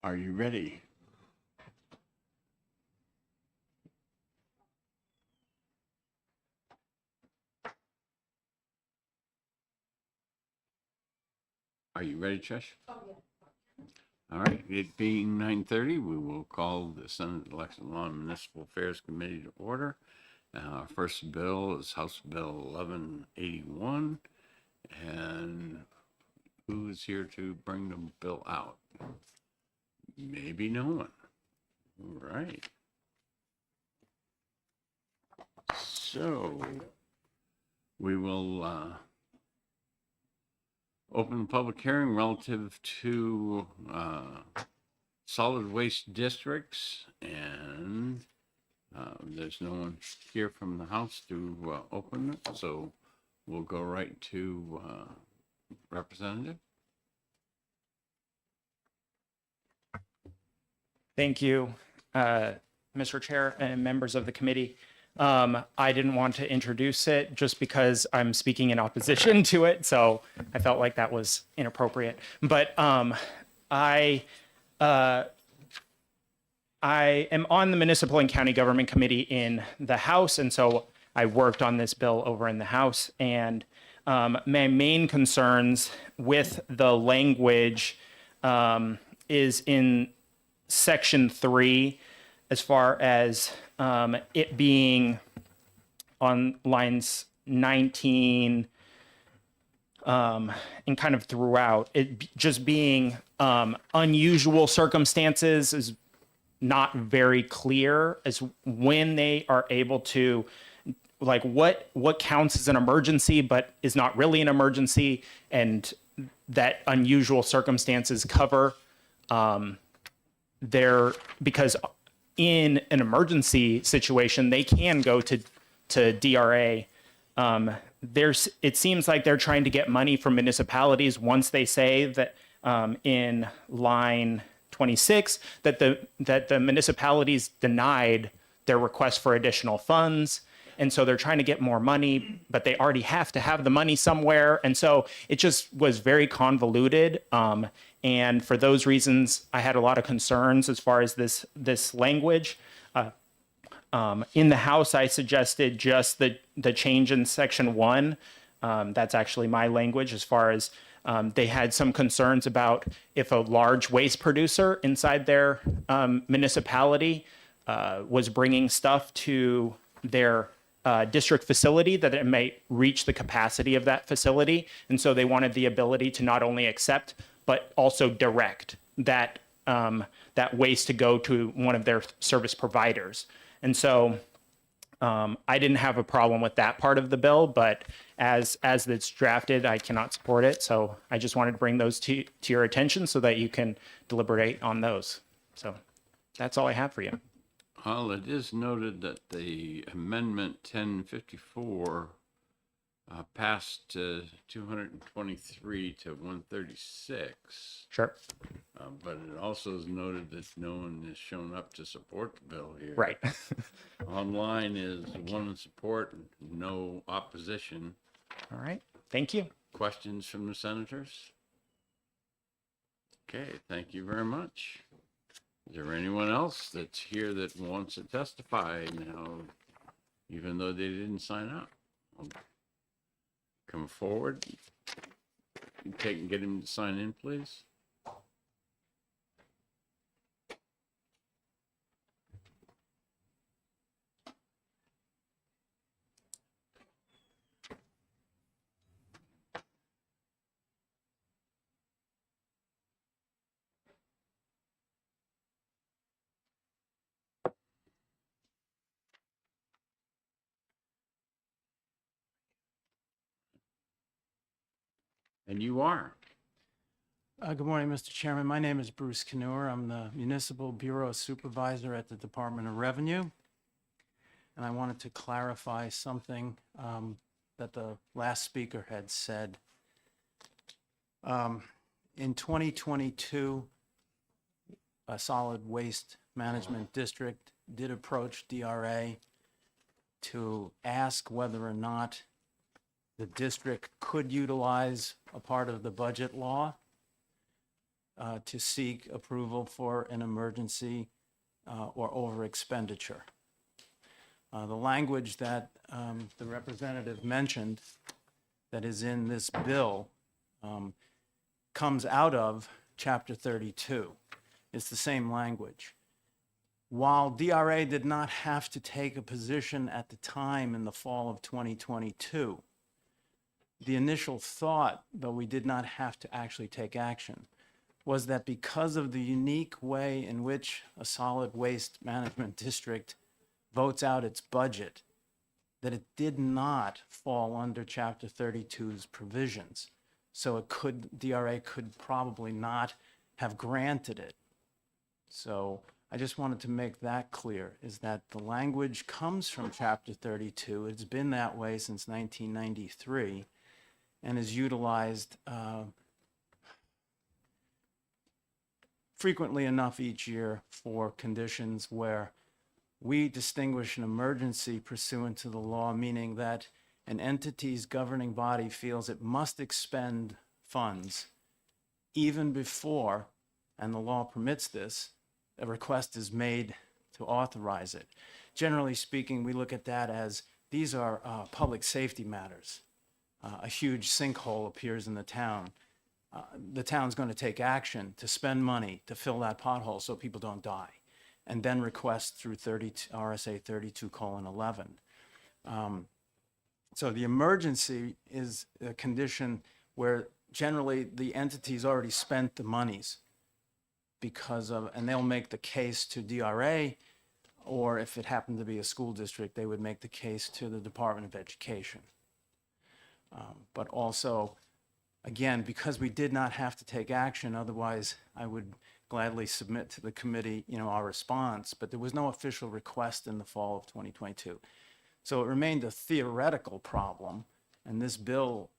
Are you ready? Are you ready, Trish? Oh, yeah. All right, it being 9:30, we will call the Senate Election Law and Municipal Affairs Committee to order. Our first bill is House Bill 1181. And who is here to bring the bill out? Maybe no one. All right. So we will open the public hearing relative to solid waste districts, and there's no one here from the House to open it, so we'll go right to Representative. Thank you, Mr. Chair and members of the committee. I didn't want to introduce it just because I'm speaking in opposition to it, so I felt like that was inappropriate. But I am on the Municipal and County Government Committee in the House, and so I worked on this bill over in the House. And my main concerns with the language is in Section 3, as far as it being on lines 19 and kind of throughout, it just being unusual circumstances is not very clear as when they are able to, like, what counts as an emergency but is not really an emergency, and that unusual circumstances cover because in an emergency situation, they can go to DRA. It seems like they're trying to get money from municipalities once they say that in line 26 that the municipalities denied their request for additional funds. And so they're trying to get more money, but they already have to have the money somewhere. And so it just was very convoluted. And for those reasons, I had a lot of concerns as far as this language. In the House, I suggested just the change in Section 1. That's actually my language, as far as they had some concerns about if a large waste producer inside their municipality was bringing stuff to their district facility, that it might reach the capacity of that facility. And so they wanted the ability to not only accept, but also direct that waste to go to one of their service providers. And so I didn't have a problem with that part of the bill, but as it's drafted, I cannot support it. So I just wanted to bring those to your attention so that you can deliberate on those. So that's all I have for you. Well, it is noted that the amendment 1054 passed 223 to 136. Sure. But it also is noted that no one has shown up to support the bill here. Right. Online is one in support, no opposition. All right. Thank you. Questions from the senators? Okay, thank you very much. Is there anyone else that's here that wants to testify now, even though they didn't sign up? Come forward. Get him to sign in, please. And you are. Good morning, Mr. Chairman. My name is Bruce Knauer. I'm the Municipal Bureau Supervisor at the Department of Revenue. And I wanted to clarify something that the last speaker had said. In 2022, a solid waste management district did approach DRA to ask whether or not the district could utilize a part of the budget law to seek approval for an emergency or over expenditure. The language that the representative mentioned that is in this bill comes out of Chapter 32. It's the same language. While DRA did not have to take a position at the time in the fall of 2022, the initial thought, though we did not have to actually take action, was that because of the unique way in which a solid waste management district votes out its budget, that it did not fall under Chapter 32's provisions. So DRA could probably not have granted it. So I just wanted to make that clear, is that the language comes from Chapter 32. It's been that way since 1993 and is utilized frequently enough each year for conditions where we distinguish an emergency pursuant to the law, meaning that an entity's governing body feels it must expend funds even before, and the law permits this, a request is made to authorize it. Generally speaking, we look at that as these are public safety matters. A huge sinkhole appears in the town. The town's going to take action to spend money to fill that pothole so people don't die, and then request through RSA 32:11. So the emergency is a condition where generally the entity's already spent the monies because of, and they'll make the case to DRA, or if it happened to be a school district, they would make the case to the Department of Education. But also, again, because we did not have to take action, otherwise I would gladly submit to the committee, our response, but there was no official request in the fall of 2022. So it remained a theoretical problem, and this bill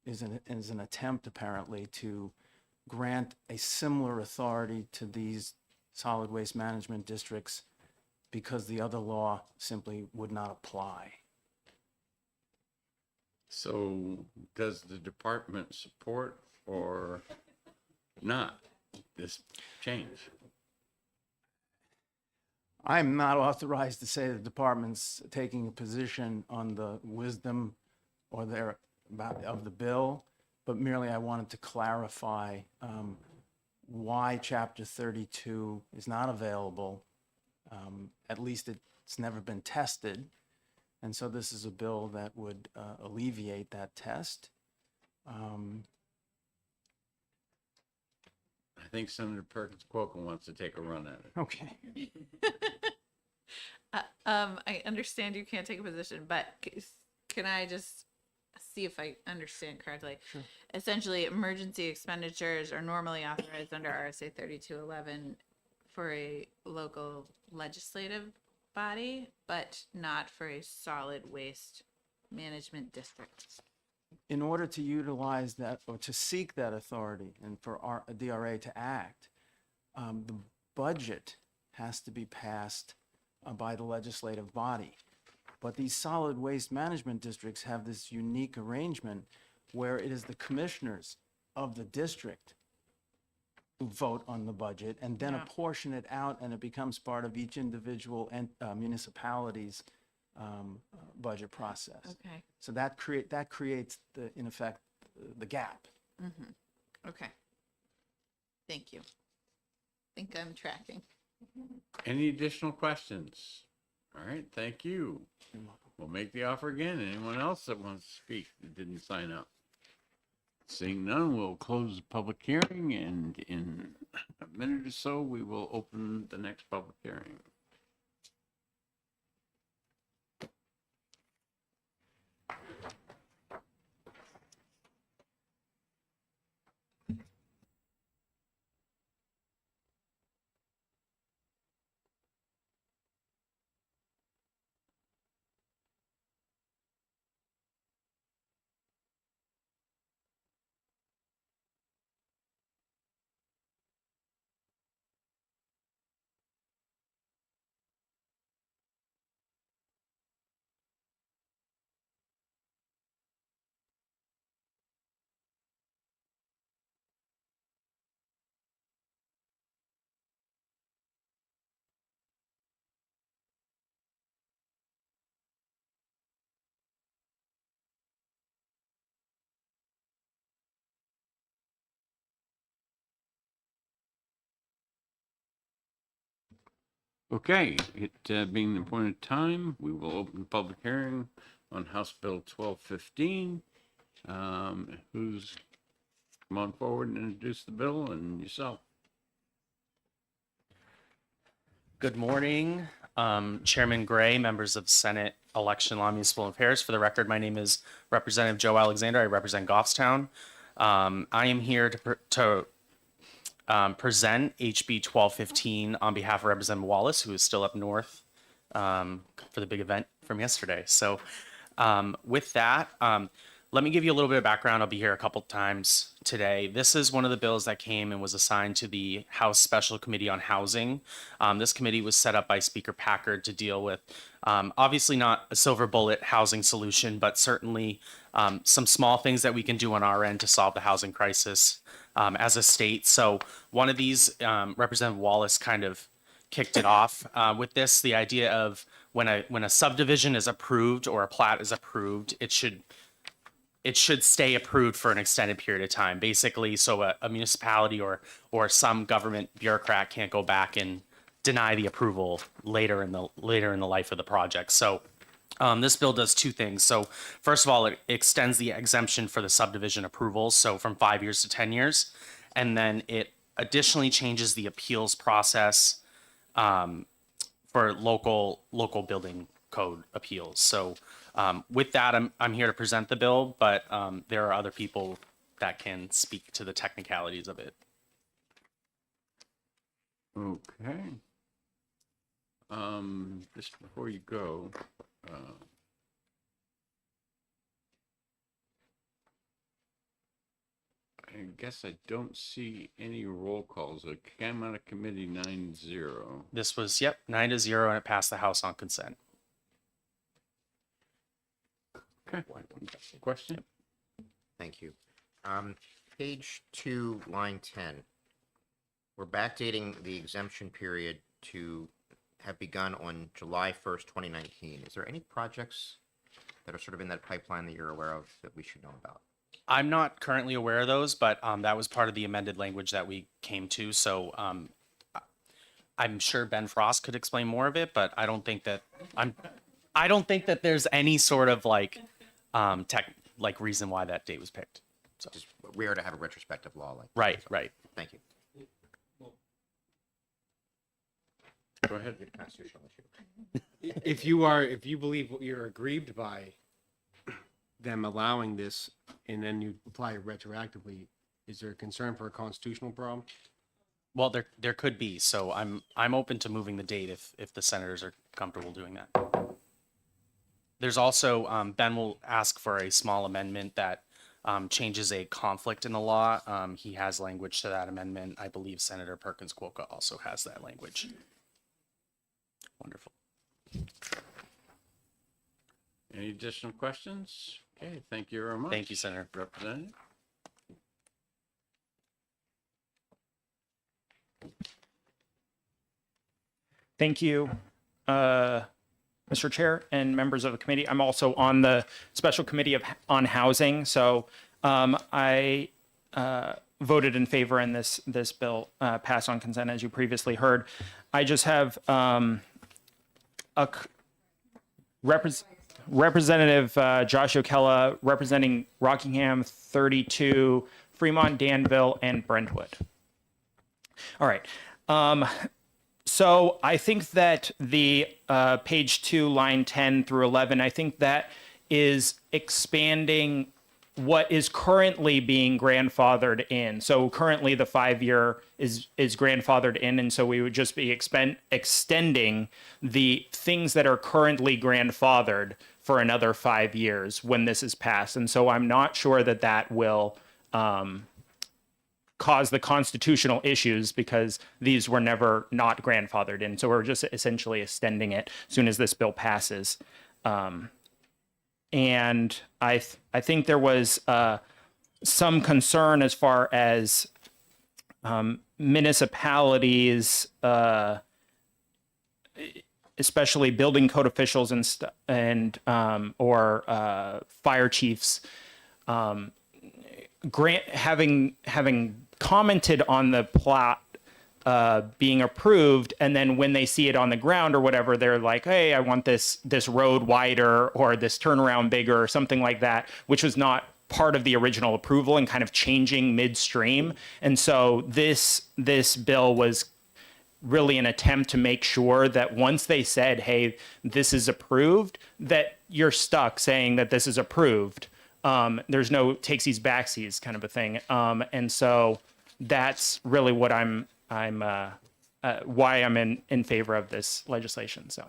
is an attempt, apparently, to grant a similar authority to these solid waste management districts because the other law simply would not apply. So does the department support or not this change? I'm not authorized to say the department's taking a position on the wisdom or of the bill, but merely I wanted to clarify why Chapter 32 is not available. At least it's never been tested. And so this is a bill that would alleviate that test. I think Senator Perkins Coker wants to take a run at it. Okay. I understand you can't take a position, but can I just see if I understand correctly? Sure. Essentially, emergency expenditures are normally authorized under RSA 32:11 for a local legislative body, but not for a solid waste management district. In order to utilize that or to seek that authority and for our DRA to act, the budget has to be passed by the legislative body. But these solid waste management districts have this unique arrangement where it is the commissioners of the district who vote on the budget and then Yeah. apportion it out, and it becomes part of each individual municipality's budget process. Okay. So that creates in effect, the gap. Okay. Thank you. Think I'm tracking. Any additional questions? All right, thank you. We'll make the offer again. Anyone else that wants to speak that didn't sign up? Seeing none, we'll close the public hearing, and in a minute or so, we will open the next public hearing. Okay, it being the appointed time, we will open the public hearing on House Bill 1215. Come on forward and introduce the bill and yourself. Good morning, Chairman Gray, members of Senate Election Law and Municipal Affairs. For the record, my name is Representative Joe Alexander. I represent Goffstown. I am here to present HB 1215 on behalf of Representative Wallace, who is still up north for the big event from yesterday. So with that, let me give you a little bit of background. I'll be here a couple times today. This is one of the bills that came and was assigned to the House Special Committee on Housing. This committee was set up by Speaker Packard to deal with, obviously not a silver bullet housing solution, but certainly some small things that we can do on our end to solve the housing crisis as a state. So one of these, Representative Wallace kind of kicked it off with this, the idea of when a subdivision is approved or a plat is approved, it should stay approved for an extended period of time, basically, so a municipality or some government bureaucrat can't go back and deny the approval later in the life of the project. So this bill does two things. So first of all, it extends the exemption for the subdivision approvals, so from 5 years to 10 years, and then it additionally changes the appeals process for local building code appeals. So with that, I'm here to present the bill, but there are other people that can speak to the technicalities of it. Okay. Just before you go, I guess I don't see any roll calls. It came out of committee 9-0. This was, 9-0, and it passed the House on consent. Okay. Question? Thank you. Page 2, line 10. We're backdating the exemption period to have begun on July 1st, 2019. Is there any projects that are sort of in that pipeline that you're aware of that we should know about? I'm not currently aware of those, but that was part of the amended language that we came to. So I'm sure Ben Frost could explain more of it, but I don't think that there's any sort of reason why that date was picked. So Just rare to have a retrospective law like that. right. Thank you. Go ahead. Good constitutional issue. If you believe you're aggrieved by them allowing this and then you apply it retroactively, is there a concern for a constitutional problem? Well, there could be. So I'm open to moving the date if the senators are comfortable doing that. There's also Ben will ask for a small amendment that changes a conflict in the law. He has language to that amendment. I believe Senator Perkins Quokka also has that language. Wonderful. Any additional questions? Okay, thank you very much. Thank you, Senator. Representative. Thank you, Mr. Chair and members of the committee. I'm also on the Special Committee on Housing, so I voted in favor in this bill pass on consent, as you previously heard. I just have Representative Josh O'Kella representing Rockingham 32, Fremont, Danville, and Brentwood. All right. So I think that the page 2, line 10 through 11, I think that is expanding what is currently being grandfathered in. So currently the 5-year is grandfathered in, and so we would just be extending the things that are currently grandfathered for another 5 years when this is passed. And so I'm not sure that that will cause the constitutional issues because these were never not grandfathered in. So we're just essentially extending it as soon as this bill passes. And I think there was some concern as far as municipalities, especially building code officials and fire chiefs, having commented on the plot being approved, and then when they see it on the ground or whatever, they're like, hey, I want this road wider or this turnaround bigger or something like that, which was not part of the original approval and kind of changing midstream. And so this bill was really an attempt to make sure that once they said, hey, this is approved, that you're stuck saying that this is approved. There's no takesies backsies kind of a thing. And so that's really what why I'm in favor of this legislation. So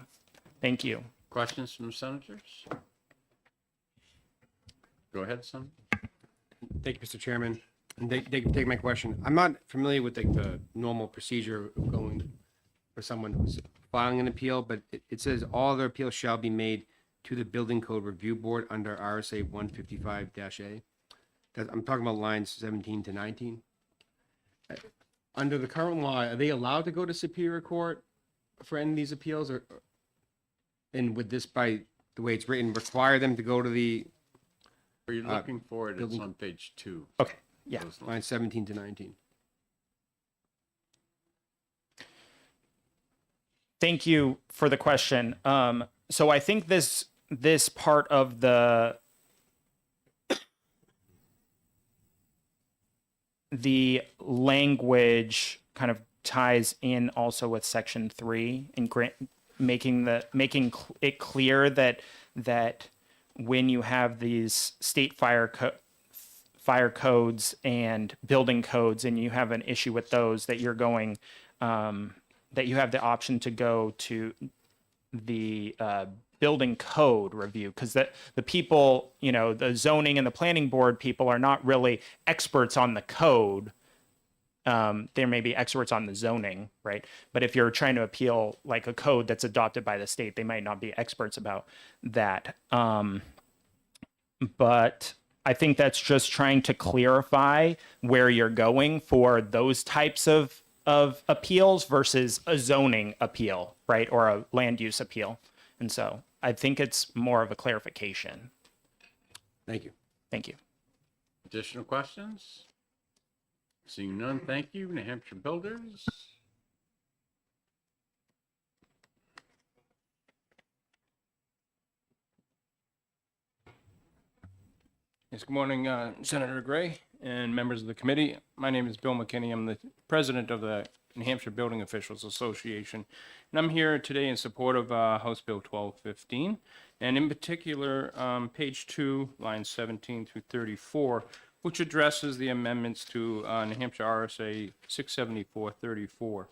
thank you. Questions from senators? Go ahead, Senator. Thank you, Mr. Chairman. And they can take my question. I'm not familiar with the normal procedure of going for someone who's filing an appeal, but it says all their appeals shall be made to the Building Code Review Board under RSA 155-A. I'm talking about lines 17 to 19. Under the current law, are they allowed to go to Superior Court for any of these appeals, and would this, by the way it's written, require them to go to the Are you looking for it? It's building- on page 2. Okay. Yeah. Those lines. lines 17 to 19? Thank you for the question. So I think this part of the language kind of ties in also with section 3 and making it clear that when you have these state fire codes and building codes and you have an issue with those, that you're going that you have the option to go to the building code review, because the people, the zoning and the planning board people are not really experts on the code. There may be experts on the zoning, right? But if you're trying to appeal like a code that's adopted by the state, they might not be experts about that. But I think that's just trying to clarify where you're going for those types of appeals versus a zoning appeal, right? Or a land use appeal. And so I think it's more of a clarification. Thank you. Thank you. Additional questions? Seeing none, thank you. New Hampshire Builders. Yes, good morning, Senator Gray and members of the committee. My name is Bill McKinney. I'm the president of the New Hampshire Building Officials Association, and I'm here today in support of House Bill 1215, and in particular, page 2, lines 17 through 34, which addresses the amendments to New Hampshire RSA 674-34.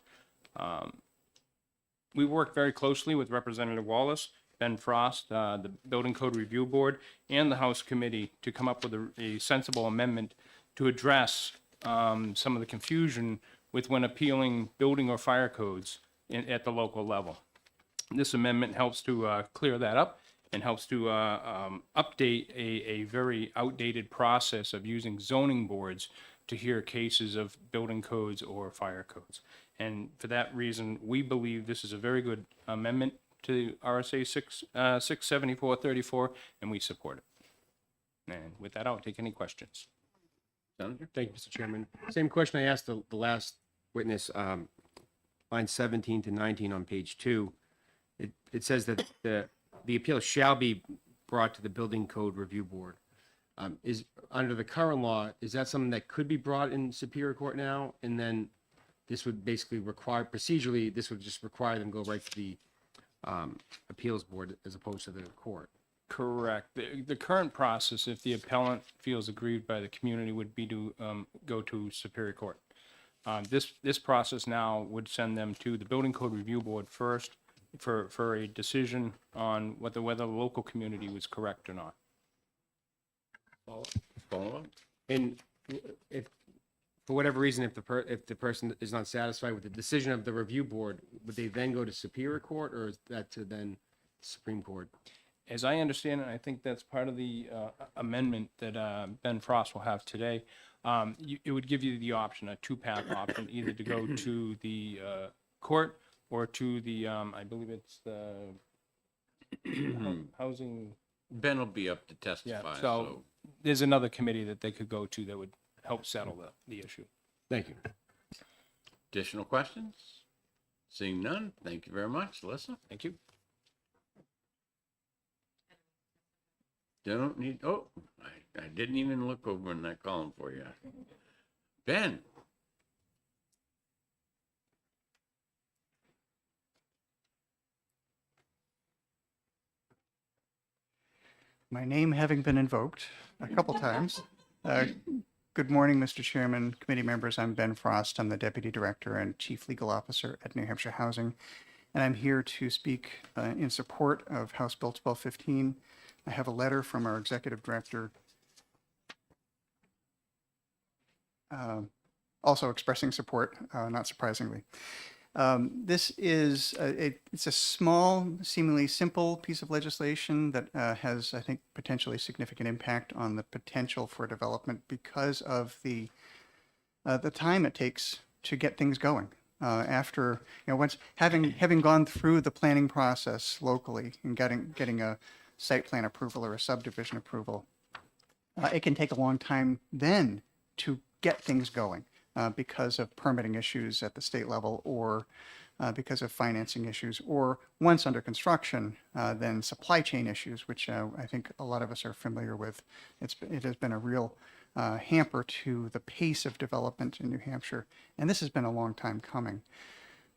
We worked very closely with Representative Wallace, Ben Frost, the Building Code Review Board, and the House Committee to come up with a sensible amendment to address some of the confusion with when appealing building or fire codes at the local level. This amendment helps to clear that up and helps to update a very outdated process of using zoning boards to hear cases of building codes or fire codes. And for that reason, we believe this is a very good amendment to RSA 674-34, and we support it. And with that, I'll take any questions. Senator? Thank you, Mr. Chairman. Same question I asked the last witness, line 17 to 19 on page 2. It says that the appeal shall be brought to the Building Code Review Board. Is under the current law, is that something that could be brought in Superior Court now? And then this would basically require, procedurally, this would just require them to go right to the appeals board as opposed to the court. Correct. The current process, if the appellant feels aggrieved by the community, would be to go to Superior Court. This process now would send them to the Building Code Review Board first for a decision on whether the local community was correct or not. Follow up? And if, for whatever reason, if the person is not satisfied with the decision of the review board, would they then go to Superior Court, or is that to then Supreme Court? As I understand it, I think that's part of the amendment that Ben Frost will have today. It would give you the option, a two-path option, either to go to the court or to the, I believe it's the housing. Ben will be up to Yeah, testify, so there's another committee that they could go to that would help settle the issue. Thank you. Additional questions? Seeing none, thank you very much. Alyssa? Thank you. Don't need, oh, I didn't even look over in that column for you. Ben? My name having been invoked a couple times. Good morning, Mr. Chairman, committee members. I'm Ben Frost. I'm the Deputy Director and Chief Legal Officer at New Hampshire Housing, and I'm here to speak in support of House Bill 1215. I have a letter from our Executive Director also expressing support, not surprisingly. This is it's a small, seemingly simple piece of legislation that has, I think, potentially significant impact on the potential for development because of the time it takes to get things going. After once having gone through the planning process locally and getting a site plan approval or a subdivision approval, it can take a long time then to get things going. Because of permitting issues at the state level or because of financing issues, or once under construction, then supply chain issues, which I think a lot of us are familiar with. It has been a real hamper to the pace of development in New Hampshire, and this has been a long time coming.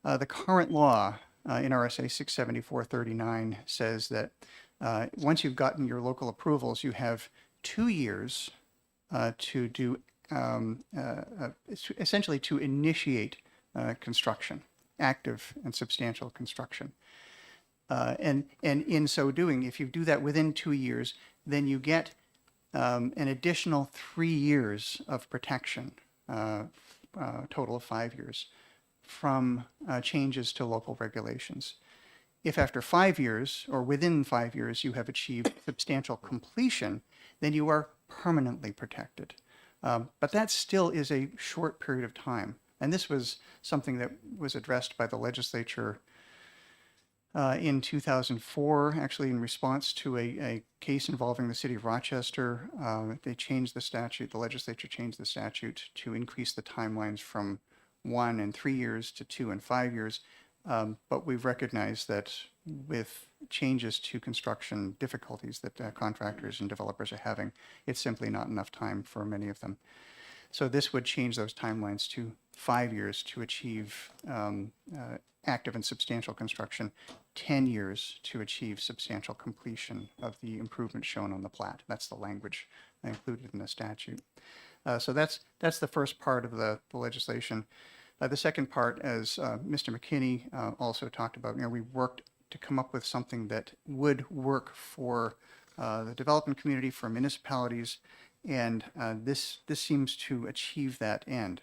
The current law in RSA 674-39 says that once you've gotten your local approvals, you have 2 years to do essentially to initiate construction, active and substantial construction. And in so doing, if you do that within 2 years, then you get an additional 3 years of protection, total of 5 years, from changes to local regulations. If after 5 years or within 5 years you have achieved substantial completion, then you are permanently protected. But that still is a short period of time. And this was something that was addressed by the legislature in 2004, actually in response to a case involving the city of Rochester. They changed the statute, the legislature changed the statute to increase the timelines from 1 and 3 years to 2 and 5 years. But we've recognized that with changes to construction difficulties that contractors and developers are having, it's simply not enough time for many of them. So this would change those timelines to 5 years to achieve active and substantial construction, 10 years to achieve substantial completion of the improvement shown on the plat. That's the language included in the statute. So that's the first part of the legislation. The second part, as Mr. McKinney also talked about, we worked to come up with something that would work for the development community, for municipalities, and this seems to achieve that end.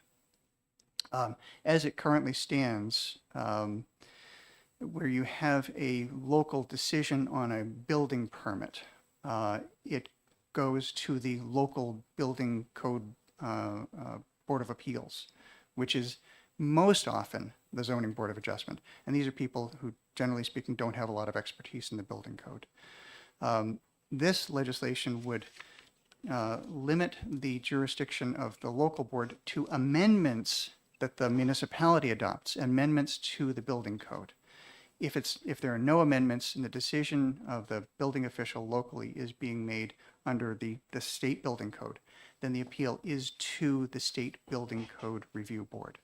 As it currently stands, where you have a local decision on a building permit, it goes to the local building code Board of Appeals, which is most often the Zoning Board of Adjustment. And these are people who, generally speaking, don't have a lot of expertise in the building code. This legislation would limit the jurisdiction of the local board to amendments that the municipality adopts, amendments to the building code. If there are no amendments and the decision of the building official locally is being made under the state building code, then the appeal is to the state building code review board.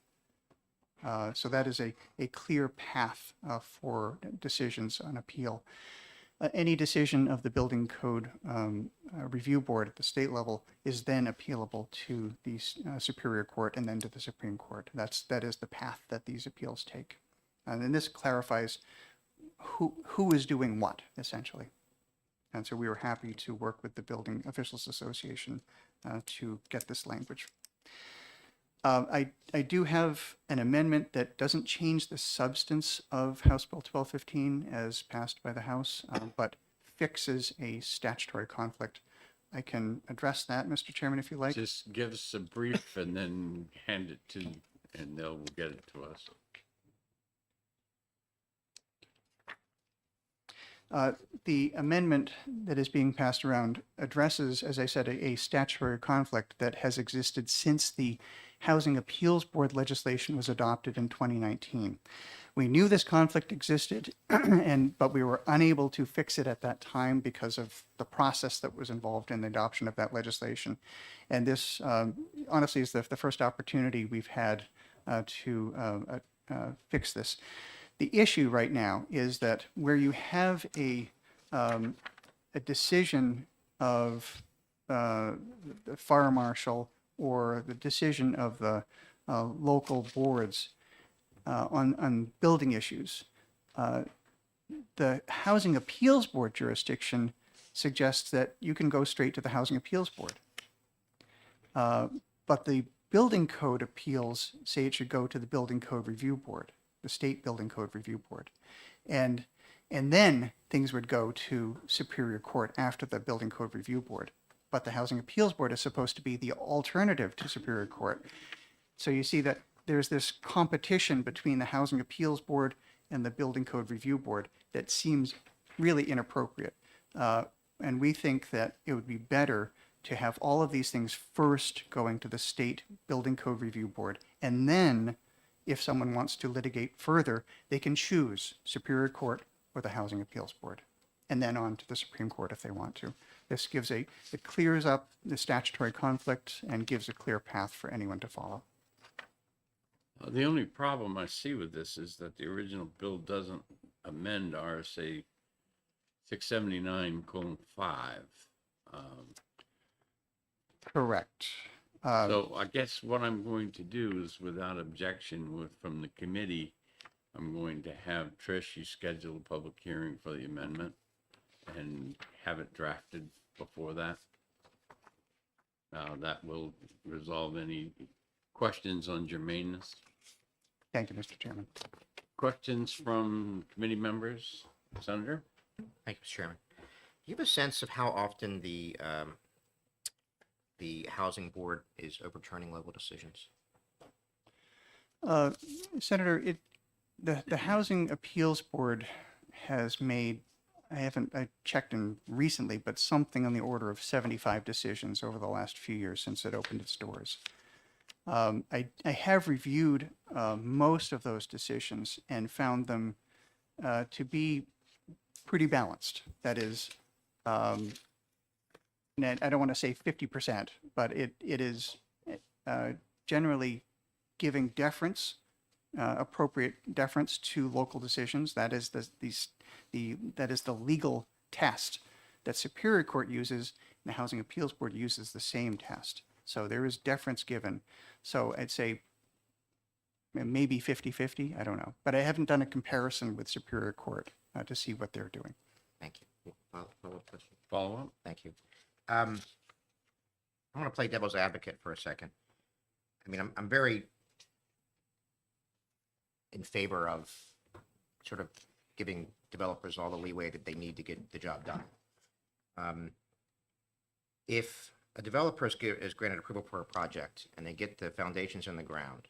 So that is a clear path for decisions on appeal. Any decision of the building code review board at the state level is then appealable to the Superior Court and then to the Supreme Court. That is the path that these appeals take. And this clarifies who is doing what, essentially. And so we were happy to work with the Building Officials Association to get this language. I do have an amendment that doesn't change the substance of House Bill 1215 as passed by the House, but fixes a statutory conflict. I can address that, Mr. Chairman, if you like. Just give us a brief and then hand it to, and they'll get it to us. The amendment that is being passed around addresses, as I said, a statutory conflict that has existed since the Housing Appeals Board legislation was adopted in 2019. We knew this conflict existed, but we were unable to fix it at that time because of the process that was involved in the adoption of that legislation. And this, honestly, is the first opportunity we've had to fix this. The issue right now is that where you have a decision of the fire marshal or the decision of the local boards on building issues, the Housing Appeals Board jurisdiction suggests that you can go straight to the Housing Appeals Board. But the building code appeals say it should go to the Building Code Review Board, the State Building Code Review Board. And then things would go to Superior Court after the Building Code Review Board. But the Housing Appeals Board is supposed to be the alternative to Superior Court. So you see that there's this competition between the Housing Appeals Board and the Building Code Review Board that seems really inappropriate. And we think that it would be better to have all of these things first going to the State Building Code Review Board. And then, if someone wants to litigate further, they can choose Superior Court or the Housing Appeals Board, and then on to the Supreme Court if they want to. This it clears up the statutory conflict and gives a clear path for anyone to follow. The only problem I see with this is that the original bill doesn't amend RSA 679:5. Correct. So I guess what I'm going to do is, without objection from the committee, I'm going to have Trish, you schedule a public hearing for the amendment and have it drafted before that. That will resolve any questions on germaneness. Thank you, Mr. Chairman. Questions from committee members? Senator? Thank you, Mr. Chairman. Do you have a sense of how often the housing board is overturning local decisions? Senator, the Housing Appeals Board has made, I checked in recently, but something on the order of 75 decisions over the last few years since it opened its doors. I have reviewed most of those decisions and found them to be pretty balanced. That is, and I don't want to say 50%, but it is generally giving deference, appropriate deference to local decisions. That is that is the legal test that Superior Court uses, and the Housing Appeals Board uses the same test. So there is deference given. So I'd say maybe 50-50, I don't know. But I haven't done a comparison with Superior Court to see what they're doing. Thank you. Follow-up question. Follow up? Thank you. I want to play devil's advocate for a second. I mean, I'm very in favor of sort of giving developers all the leeway that they need to get the job done. If a developer is granted approval for a project and they get the foundations in the ground,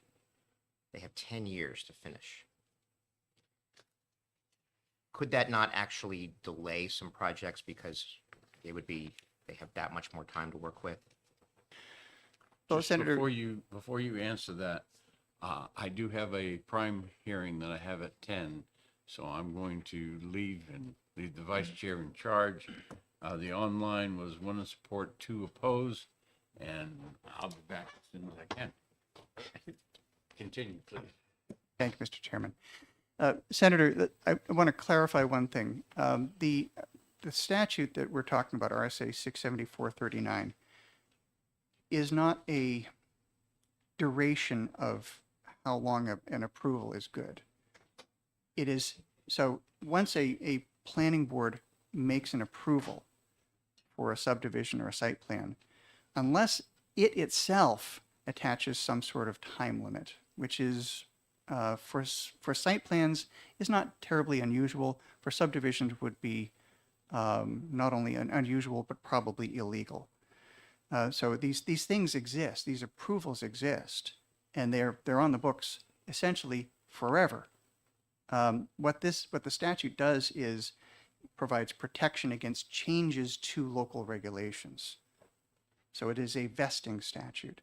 they have 10 years to finish. Could that not actually delay some projects because they have that much more time to work with? So, Just Senator, before you answer that, I do have a prime hearing that I have at 10, so I'm going to leave the vice chair in charge. The online was 1 in support, 2 opposed, and I'll be back as soon as I can. Continue, please. thank you, Mr. Chairman. Senator, I want to clarify one thing. The statute that we're talking about, RSA 674-39, is not a duration of how long an approval is good. It is, so once a planning board makes an approval for a subdivision or a site plan, unless it itself attaches some sort of time limit, which is for site plans is not terribly unusual. For subdivisions would be not only unusual but probably illegal. So these things exist. These approvals exist, and they're on the books essentially forever. What the statute does is provides protection against changes to local regulations. So it is a vesting statute.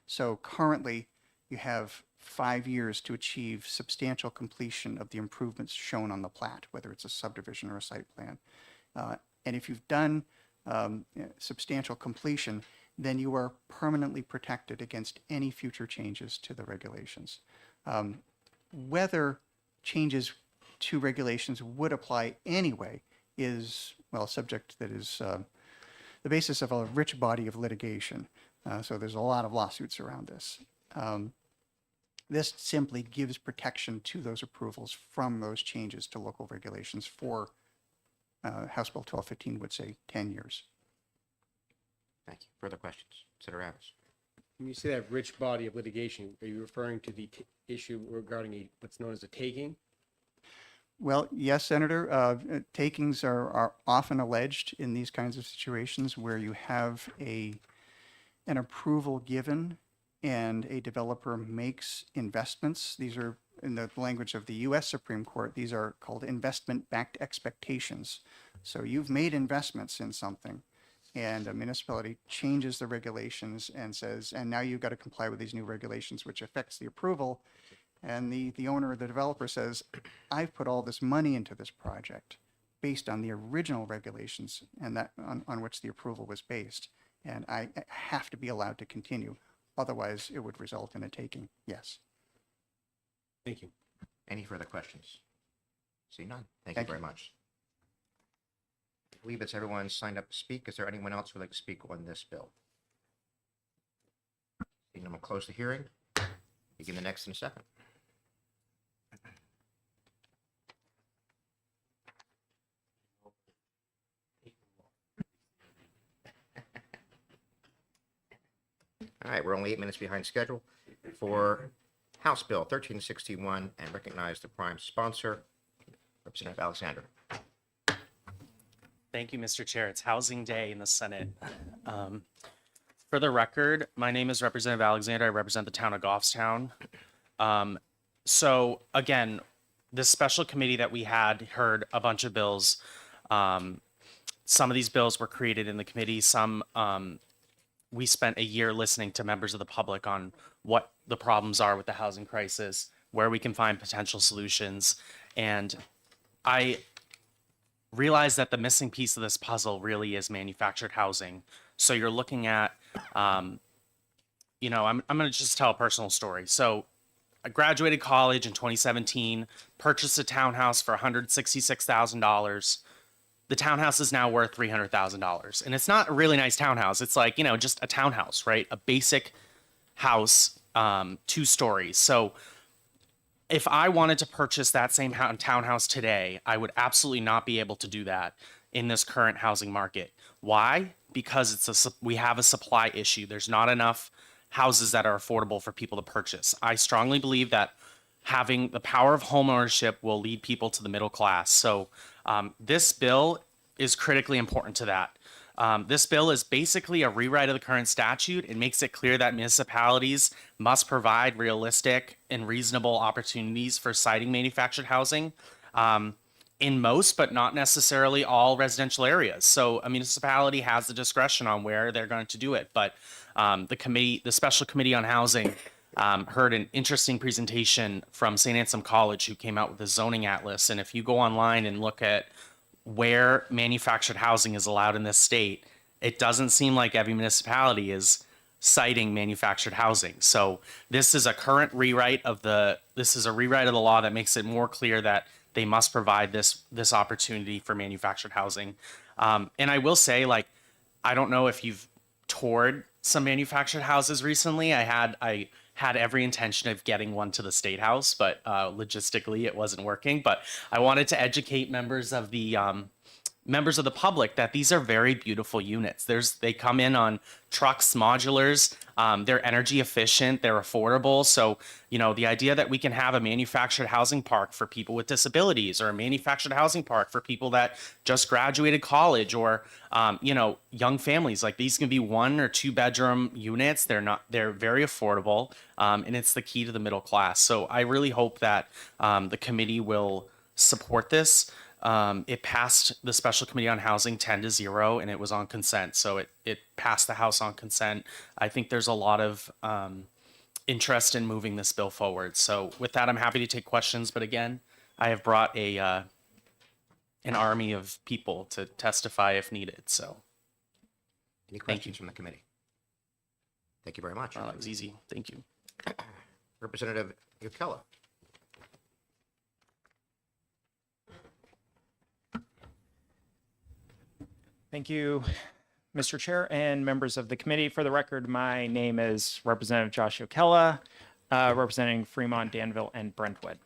So currently, you have 5 years to achieve substantial completion of the improvements shown on the plat, whether it's a subdivision or a site plan. And if you've done substantial completion, then you are permanently protected against any future changes to the regulations. Whether changes to regulations would apply anyway is, well, a subject that is the basis of a rich body of litigation. So there's a lot of lawsuits around this. This simply gives protection to those approvals from those changes to local regulations for House Bill 1215 would say 10 years. Thank you. Further questions? Senator Adams. When you say that rich body of litigation, are you referring to the issue regarding what's known as a taking? Well, yes, Senator. Takings are often alleged in these kinds of situations where you have an approval given and a developer makes investments. These are, in the language of the U.S. Supreme Court, these are called investment-backed expectations. So you've made investments in something, and a municipality changes the regulations and says, and now you've got to comply with these new regulations, which affects the approval. And the owner or the developer says, I've put all this money into this project based on the original regulations and that on which the approval was based. And I have to be allowed to continue. Otherwise, it would result in a taking. Yes. Thank you. Any further questions? See none. Thank you Thank very you. much. I believe that's everyone signed up to speak. Is there anyone else who would like to speak on this bill? Seeing none, we'll close the hearing. Begin the next in a second. All right, we're only 8 minutes behind schedule for House Bill 1361 and recognize the prime sponsor, Representative Alexander. Thank you, Mr. Chair. It's Housing Day in the Senate. For the record, my name is Representative Alexander. I represent the town of Goffstown. So again, this special committee that we had heard a bunch of bills. Some of these bills were created in the committee. Some we spent a year listening to members of the public on what the problems are with the housing crisis, where we can find potential solutions. And I realized that the missing piece of this puzzle really is manufactured housing. So you're looking at, I'm going to just tell a personal story. So I graduated college in 2017, purchased a townhouse for $166,000. The townhouse is now worth $300,000. And it's not a really nice townhouse. It's like, just a townhouse, right? A basic house, 2 stories. So if I wanted to purchase that same townhouse today, I would absolutely not be able to do that in this current housing market. Why? Because we have a supply issue. There's not enough houses that are affordable for people to purchase. I strongly believe that having the power of homeownership will lead people to the middle class. So this bill is critically important to that. This bill is basically a rewrite of the current statute. It makes it clear that municipalities must provide realistic and reasonable opportunities for siting manufactured housing in most, but not necessarily all residential areas. So a municipality has the discretion on where they're going to do it. But the Special Committee on Housing heard an interesting presentation from St. Anselm College, who came out with a zoning atlas. And if you go online and look at where manufactured housing is allowed in this state, it doesn't seem like every municipality is citing manufactured housing. So this is a current rewrite of the law that makes it more clear that they must provide this opportunity for manufactured housing. And I will say, I don't know if you've toured some manufactured houses recently. I had every intention of getting one to the State House, but logistically it wasn't working. But I wanted to educate members of the public that these are very beautiful units. They come in on trucks, modulars. They're energy efficient. They're affordable. So, the idea that we can have a manufactured housing park for people with disabilities, or a manufactured housing park for people that just graduated college, or, young families, like these can be 1 or 2 bedroom units. They're very affordable. And it's the key to the middle class. So I really hope that the committee will support this. It passed the Special Committee on Housing 10-0, and it was on consent. So it passed the House on consent. I think there's a lot of interest in moving this bill forward. So with that, I'm happy to take questions. But again, I have brought an army of people to testify if needed. So Any questions from the committee? Thank you very much. that was easy. Thank you. Representative Yukela. Thank you, Mr. Chair and members of the committee. For the record, my name is Representative Josh Okella, representing Fremont, Danville, and Brentwood,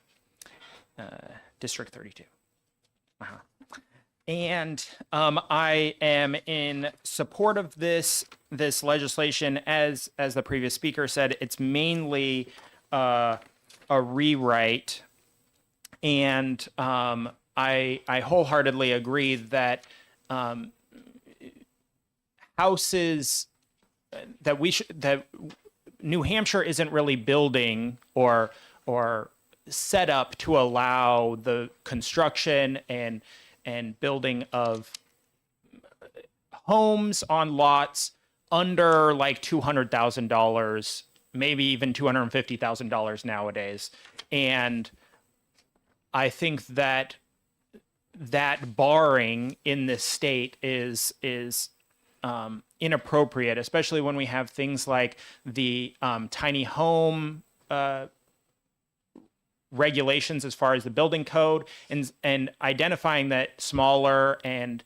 District 32. And I am in support of this legislation. As the previous speaker said, it's mainly a rewrite, and I wholeheartedly agree that houses that New Hampshire isn't really building or set up to allow the construction and building of homes on lots under like $200,000, maybe even $250,000 nowadays. And I think that barring in this state is inappropriate, especially when we have things like the tiny home regulations as far as the building code, and identifying that smaller and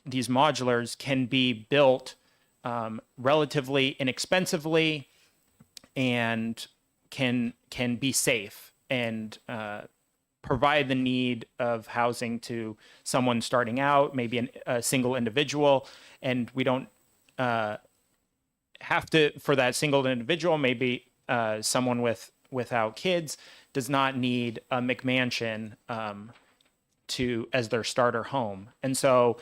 these modulars can be built relatively inexpensively and can be safe and provide the need of housing to someone starting out, maybe a single individual, and we don't have to, for that single individual, maybe someone without kids does not need a McMansion as their starter home. And so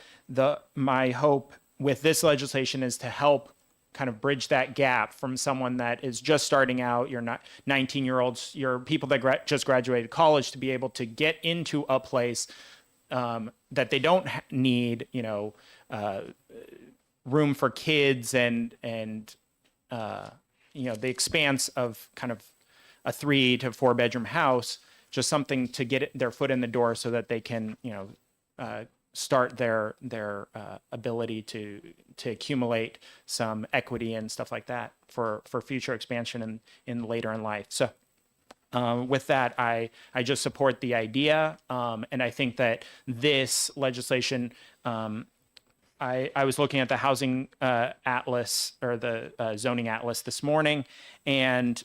my hope with this legislation is to help kind of bridge that gap from someone that is just starting out. You're not 19-year-olds, you're people that just graduated college, to be able to get into a place that they don't need, room for kids and the expanse of kind of a 3 to 4 bedroom house, just something to get their foot in the door so that they can, start their ability to accumulate some equity and stuff like that for future expansion in later in life. So with that, I just support the idea, and I think that this legislation, I was looking at the housing atlas or the zoning atlas this morning, and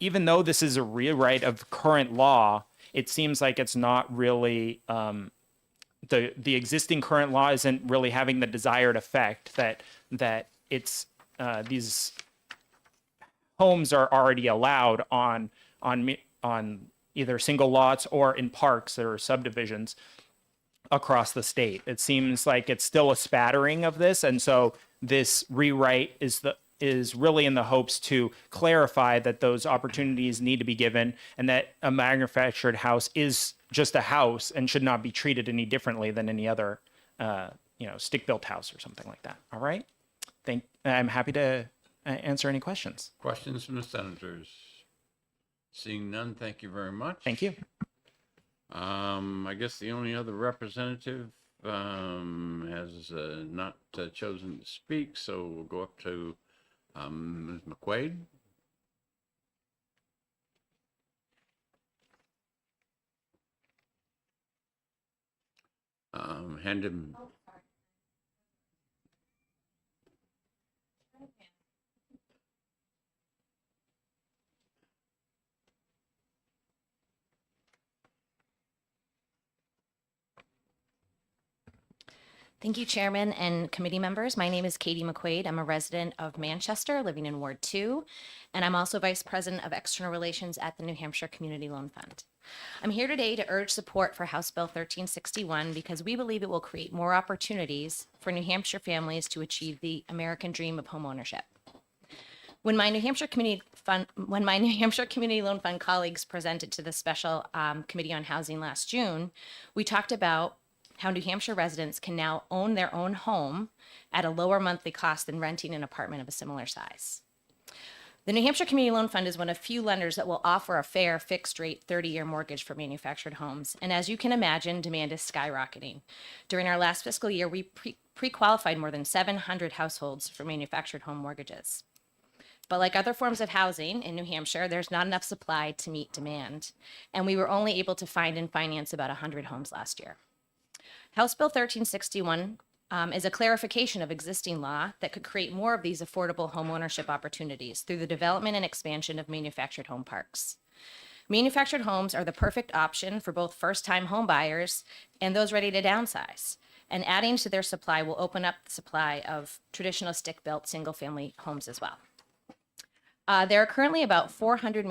even though this is a rewrite of current law, it seems like it's not really the existing current law isn't really having the desired effect that it's these homes are already allowed on either single lots or in parks or subdivisions across the state. It seems like it's still a spattering of this, and so this rewrite is really in the hopes to clarify that those opportunities need to be given, and that a manufactured house is just a house and should not be treated any differently than any other stick-built house or something like that. All right, I'm happy to answer any questions. Questions from the senators? Seeing none, thank you very much. Thank you. I guess the only other representative has not chosen to speak, so we'll go up to Ms. McQuaid. Hand him. Thank you, Chairman and committee members. My name is Katie McQuaid. I'm a resident of Manchester, living in Ward 2, and I'm also Vice President of External Relations at the New Hampshire Community Loan Fund. I'm here today to urge support for House Bill 1361 because we believe it will create more opportunities for New Hampshire families to achieve the American dream of homeownership. When my New Hampshire Community when my New Hampshire Community Loan Fund colleagues presented to the Special Committee on Housing last June, we talked about how New Hampshire residents can now own their own home at a lower monthly cost than renting an apartment of a similar size. The New Hampshire Community Loan Fund is one of few lenders that will offer a fair fixed rate 30-year mortgage for manufactured homes. And as you can imagine, demand is skyrocketing. During our last fiscal year, we pre-qualified more than 700 households for manufactured home mortgages. But like other forms of housing in New Hampshire, there's not enough supply to meet demand. And we were only able to find and finance about 100 homes last year. House Bill 1361 is a clarification of existing law that could create more of these affordable home ownership opportunities through the development and expansion of manufactured home parks. Manufactured homes are the perfect option for both first-time home buyers and those ready to downsize. And adding to their supply will open up the supply of traditional stick-built single-family homes as well. There are currently about 400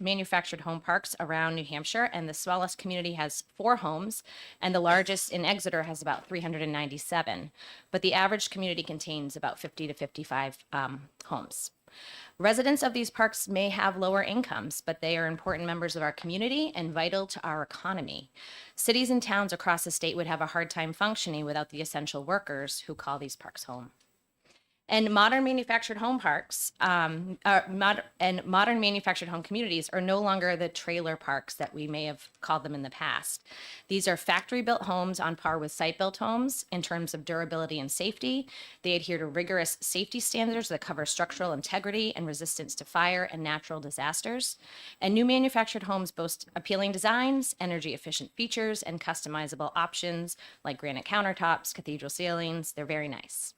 manufactured home parks around New Hampshire, and the smallest community has 4 homes, and the largest in Exeter has about 397. But the average community contains about 50 to 55 homes. Residents of these parks may have lower incomes, but they are important members of our community and vital to our economy. Cities and towns across the state would have a hard time functioning without the essential workers who call these parks home. And modern manufactured home parks and modern manufactured home communities are no longer the trailer parks that we may have called them in the past. These are factory-built homes on par with site-built homes in terms of durability and safety. They adhere to rigorous safety standards that cover structural integrity and resistance to fire and natural disasters. And new manufactured homes boast appealing designs, energy-efficient features, and customizable options like granite countertops, cathedral ceilings. They're very nice.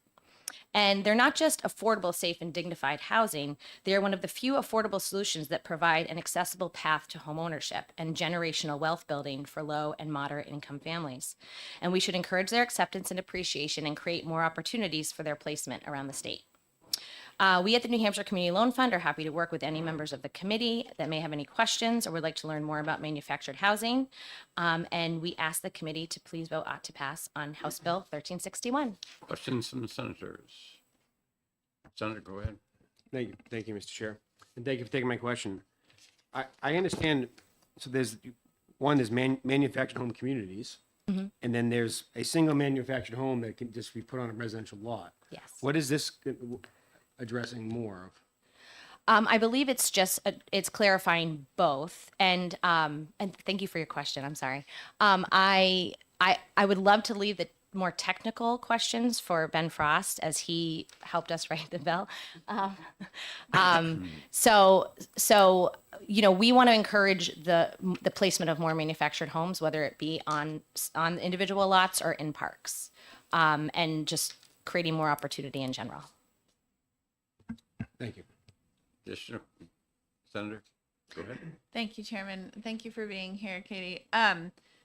And they're not just affordable, safe, and dignified housing. They are one of the few affordable solutions that provide an accessible path to homeownership and generational wealth building for low and moderate income families. And we should encourage their acceptance and appreciation and create more opportunities for their placement around the state. We at the New Hampshire Community Loan Fund are happy to work with any members of the committee that may have any questions or would like to learn more about manufactured housing. And we ask the committee to please vote to pass on House Bill 1361. Questions from the senators? Senator, go ahead. Thank you, Mr. Chair. And thank you for taking my question. I understand, so there's manufactured home communities, and then there's a single manufactured home that can just be put on a residential lot. Yes. What is this addressing more of? I believe it's just it's clarifying both, and thank you for your question. I'm sorry. I would love to leave the more technical questions for Ben Frost as he helped us write the bill. So we want to encourage the placement of more manufactured homes, whether it be on individual lots or in parks, and just creating more opportunity in general. Thank you. Additional, Senator, go ahead. Thank you, Chairman. Thank you for being here, Katie.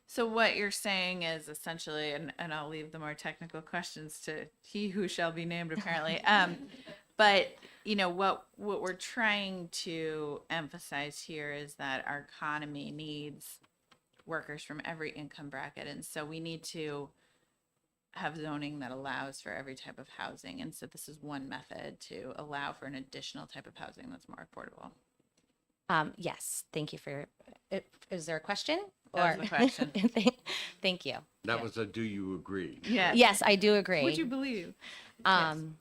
So what you're saying is essentially, and I'll leave the more technical questions to he who shall be named, apparently. But what we're trying to emphasize here is that our economy needs workers from every income bracket, and so we need to have zoning that allows for every type of housing. And so this is one method to allow for an additional type of housing that's more affordable. Yes, thank you for your, is there a question? That was the question. Thank you. That was a do you agree? Yeah. Yes, I do agree. Would you believe? Um,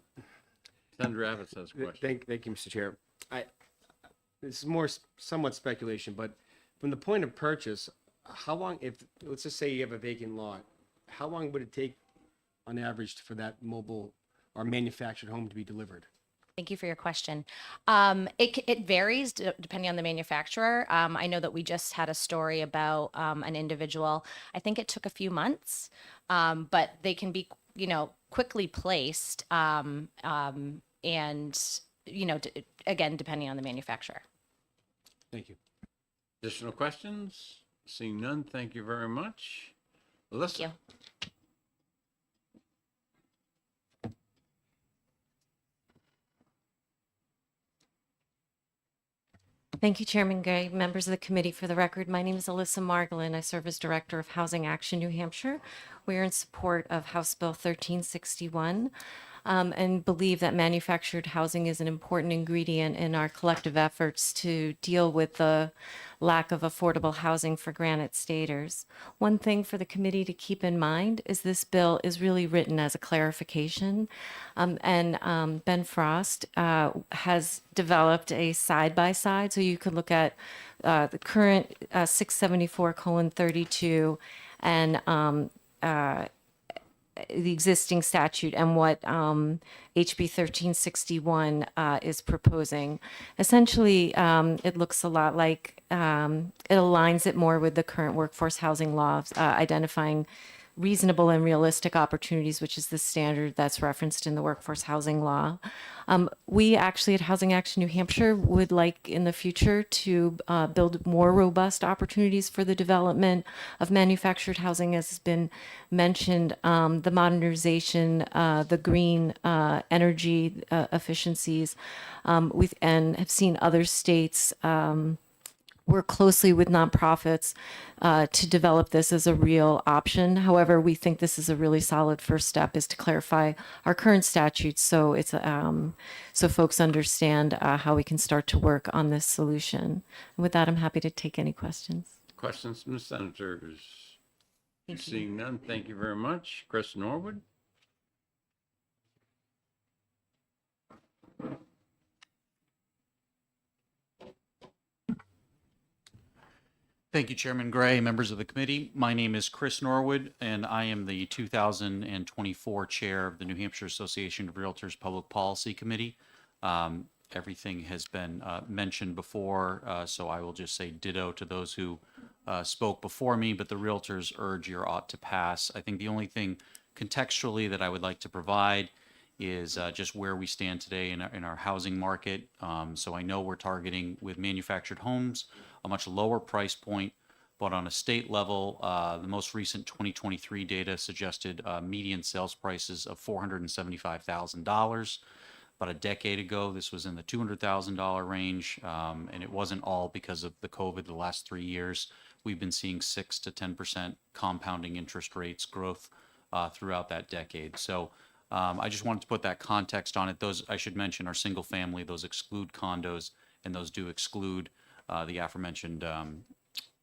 Senator Abbott has a question. Thank you, Mr. Chair. This is somewhat speculation, but from the point of purchase, how long, let's just say you have a vacant lot, how long would it take on average for that mobile or manufactured home to be delivered? Thank you for your question. It varies depending on the manufacturer. I know that we just had a story about an individual. I think it took a few months, but they can be, quickly placed. And, again, depending on the manufacturer. Thank you. Additional questions? Seeing none, thank you very much. Alyssa. Thank you. Thank you, Chairman Gray, members of the committee. For the record, my name is Alyssa Margolin. I serve as Director of Housing Action New Hampshire, We're in support of House Bill 1361 and believe that manufactured housing is an important ingredient in our collective efforts to deal with the lack of affordable housing for Granite Staters. One thing for the committee to keep in mind is this bill is really written as a clarification. And Ben Frost has developed a side-by-side, so you could look at the current 674:32 and the existing statute and what HB 1361 is proposing. Essentially, it looks a lot like it aligns it more with the current workforce housing laws, identifying reasonable and realistic opportunities, which is the standard that's referenced in the workforce housing law. We actually at Housing Action New Hampshire would like in the future to build more robust opportunities for the development of manufactured housing, as has been mentioned, the modernization, the green energy efficiencies, and have seen other states work closely with nonprofits to develop this as a real option. However, we think this is a really solid first step, is to clarify our current statutes so it's so folks understand how we can start to work on this solution. And with that, I'm happy to take any questions. Questions from the senators? Seeing none, thank you very much. Chris Norwood? Thank you, Chairman Gray, members of the committee. My name is Chris Norwood, and I am the 2024 chair of the New Hampshire Association of Realtors Public Policy Committee. Everything has been mentioned before, so I will just say ditto to those who spoke before me, but the realtors urge your ought to pass. I think the only thing contextually that I would like to provide is just where we stand today in our housing market. So I know we're targeting with manufactured homes a much lower price point, but on a state level, the most recent 2023 data suggested median sales prices of $475,000. About a decade ago, this was in the $200,000 range, and it wasn't all because of the COVID. The last 3 years, we've been seeing 6 to 10% compounding interest rates growth throughout that decade. So I just wanted to put that context on it. Those, I should mention, are single family. Those exclude condos, and those do exclude the aforementioned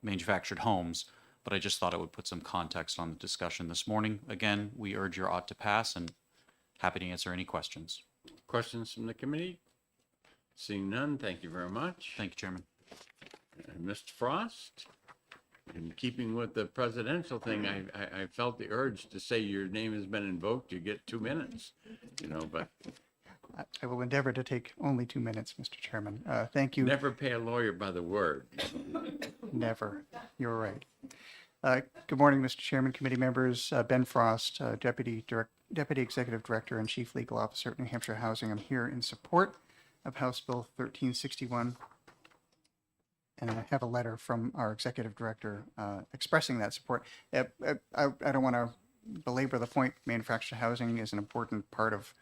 manufactured homes. But I just thought it would put some context on the discussion this morning. Again, we urge your ought to pass, and happy to answer any questions. Questions from the committee? Seeing none, thank you very much. Thank you, Chairman. Mr. Frost? In keeping with the presidential thing, I felt the urge to say your name has been invoked. You get 2 minutes, but I will endeavor to take only 2 minutes, Mr. Chairman. Thank you. never pay a lawyer by the word. Never. You're right. Good morning, Mr. Chairman, committee members. Ben Frost, Deputy Executive Director and Chief Legal Officer at New Hampshire Housing. I'm here in support of House Bill 1361. And I have a letter from our Executive Director expressing that support. I don't want to belabor the point. Manufactured housing is an important part of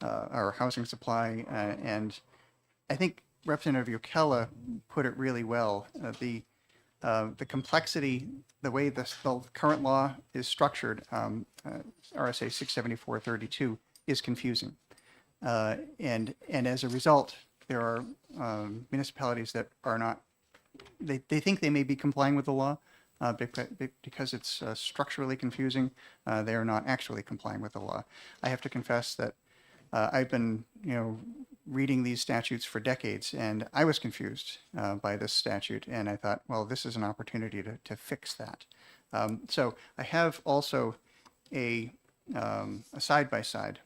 our housing supply. And I think Representative Yokela put it really well. The complexity, the way the current law is structured, RSA 674:32, is confusing. And as a result, there are municipalities that are not, they think they may be complying with the law, because it's structurally confusing. They are not actually complying with the law. I have to confess that I've been, reading these statutes for decades, and I was confused by this statute, and I thought, well, this is an opportunity to fix that. So I have also a side-by-side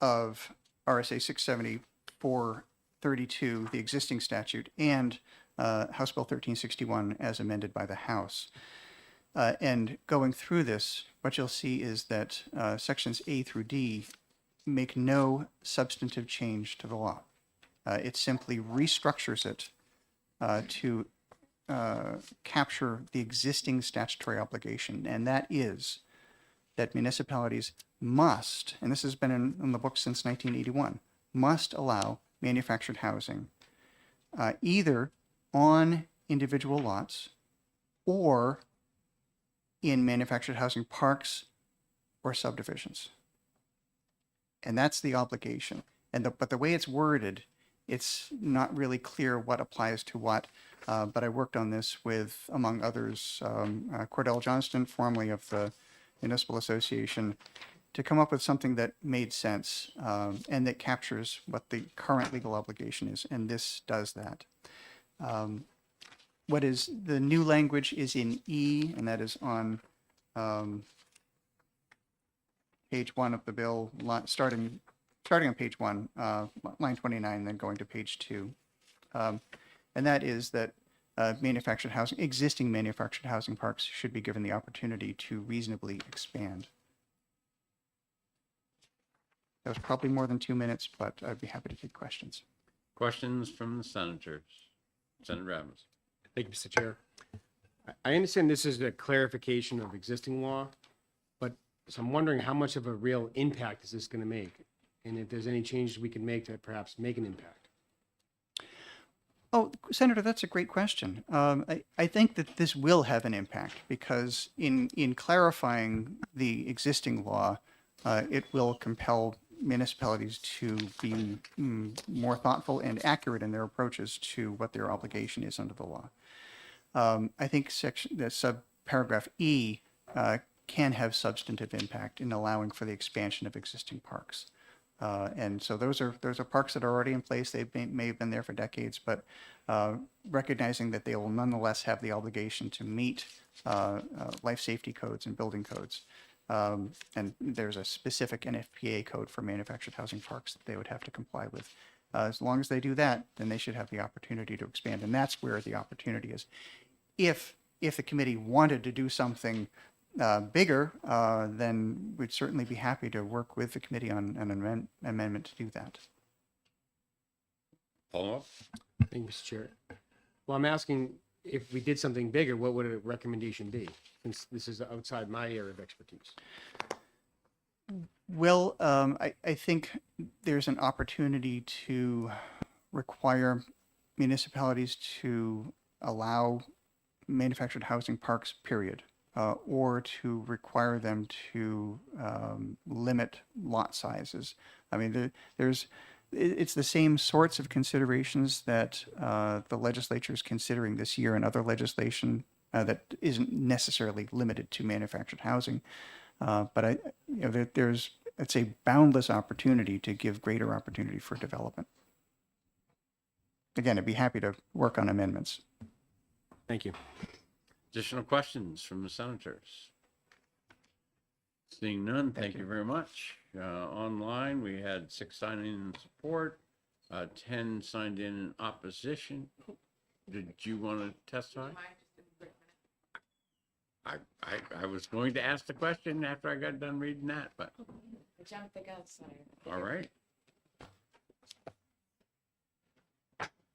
of RSA 674:32, the existing statute, and House Bill 1361 as amended by the House. And going through this, what you'll see is that sections A through D make no substantive change to the law. It simply restructures it to capture the existing statutory obligation, and that is that municipalities must, and this has been in the book since 1981, must allow manufactured housing either on individual lots or in manufactured housing parks or subdivisions. And that's the obligation. But the way it's worded, it's not really clear what applies to what. But I worked on this with, among others, Cordell Johnston, formerly of the Municipal Association, to come up with something that made sense and that captures what the current legal obligation is. And this does that. What is the new language is in E, and that is on page 1 of the bill, starting on page 1, line 29, then going to page 2. And that is that existing manufactured housing parks should be given the opportunity to reasonably expand. That was probably more than 2 minutes, but I'd be happy to take questions. Questions from the senators? Senator Adams. Thank you, Mr. Chair. I understand this is a clarification of existing law, but so I'm wondering how much of a real impact is this going to make? And if there's any changes we can make to perhaps make an impact? Oh, Senator, that's a great question. I think that this will have an impact because in clarifying the existing law, it will compel municipalities to be more thoughtful and accurate in their approaches to what their obligation is under the law. I think subparagraph E can have substantive impact in allowing for the expansion of existing parks. And so those are parks that are already in place. They may have been there for decades, but recognizing that they will nonetheless have the obligation to meet life safety codes and building codes. And there's a specific NFPA code for manufactured housing parks that they would have to comply with. As long as they do that, then they should have the opportunity to expand. And that's where the opportunity is. If the committee wanted to do something bigger, then we'd certainly be happy to work with the committee on an amendment to do that. Follow up? Thank you, Mr. Chair. Well, I'm asking if we did something bigger, what would a recommendation be? Since this is outside my area of expertise. Well, I think there's an opportunity to require municipalities to allow manufactured housing parks, period, or to require them to limit lot sizes. I mean, it's the same sorts of considerations that the legislature is considering this year and other legislation that isn't necessarily limited to manufactured housing. But there's, it's a boundless opportunity to give greater opportunity for development. Again, I'd be happy to work on amendments. Thank you. Additional questions from the senators? Seeing none, thank you very much. Online, we had 6 signing in support, 10 signed in opposition. Did you want to testify? I was going to ask the question after I got done reading that, but. I jumped the gun, sorry. All right.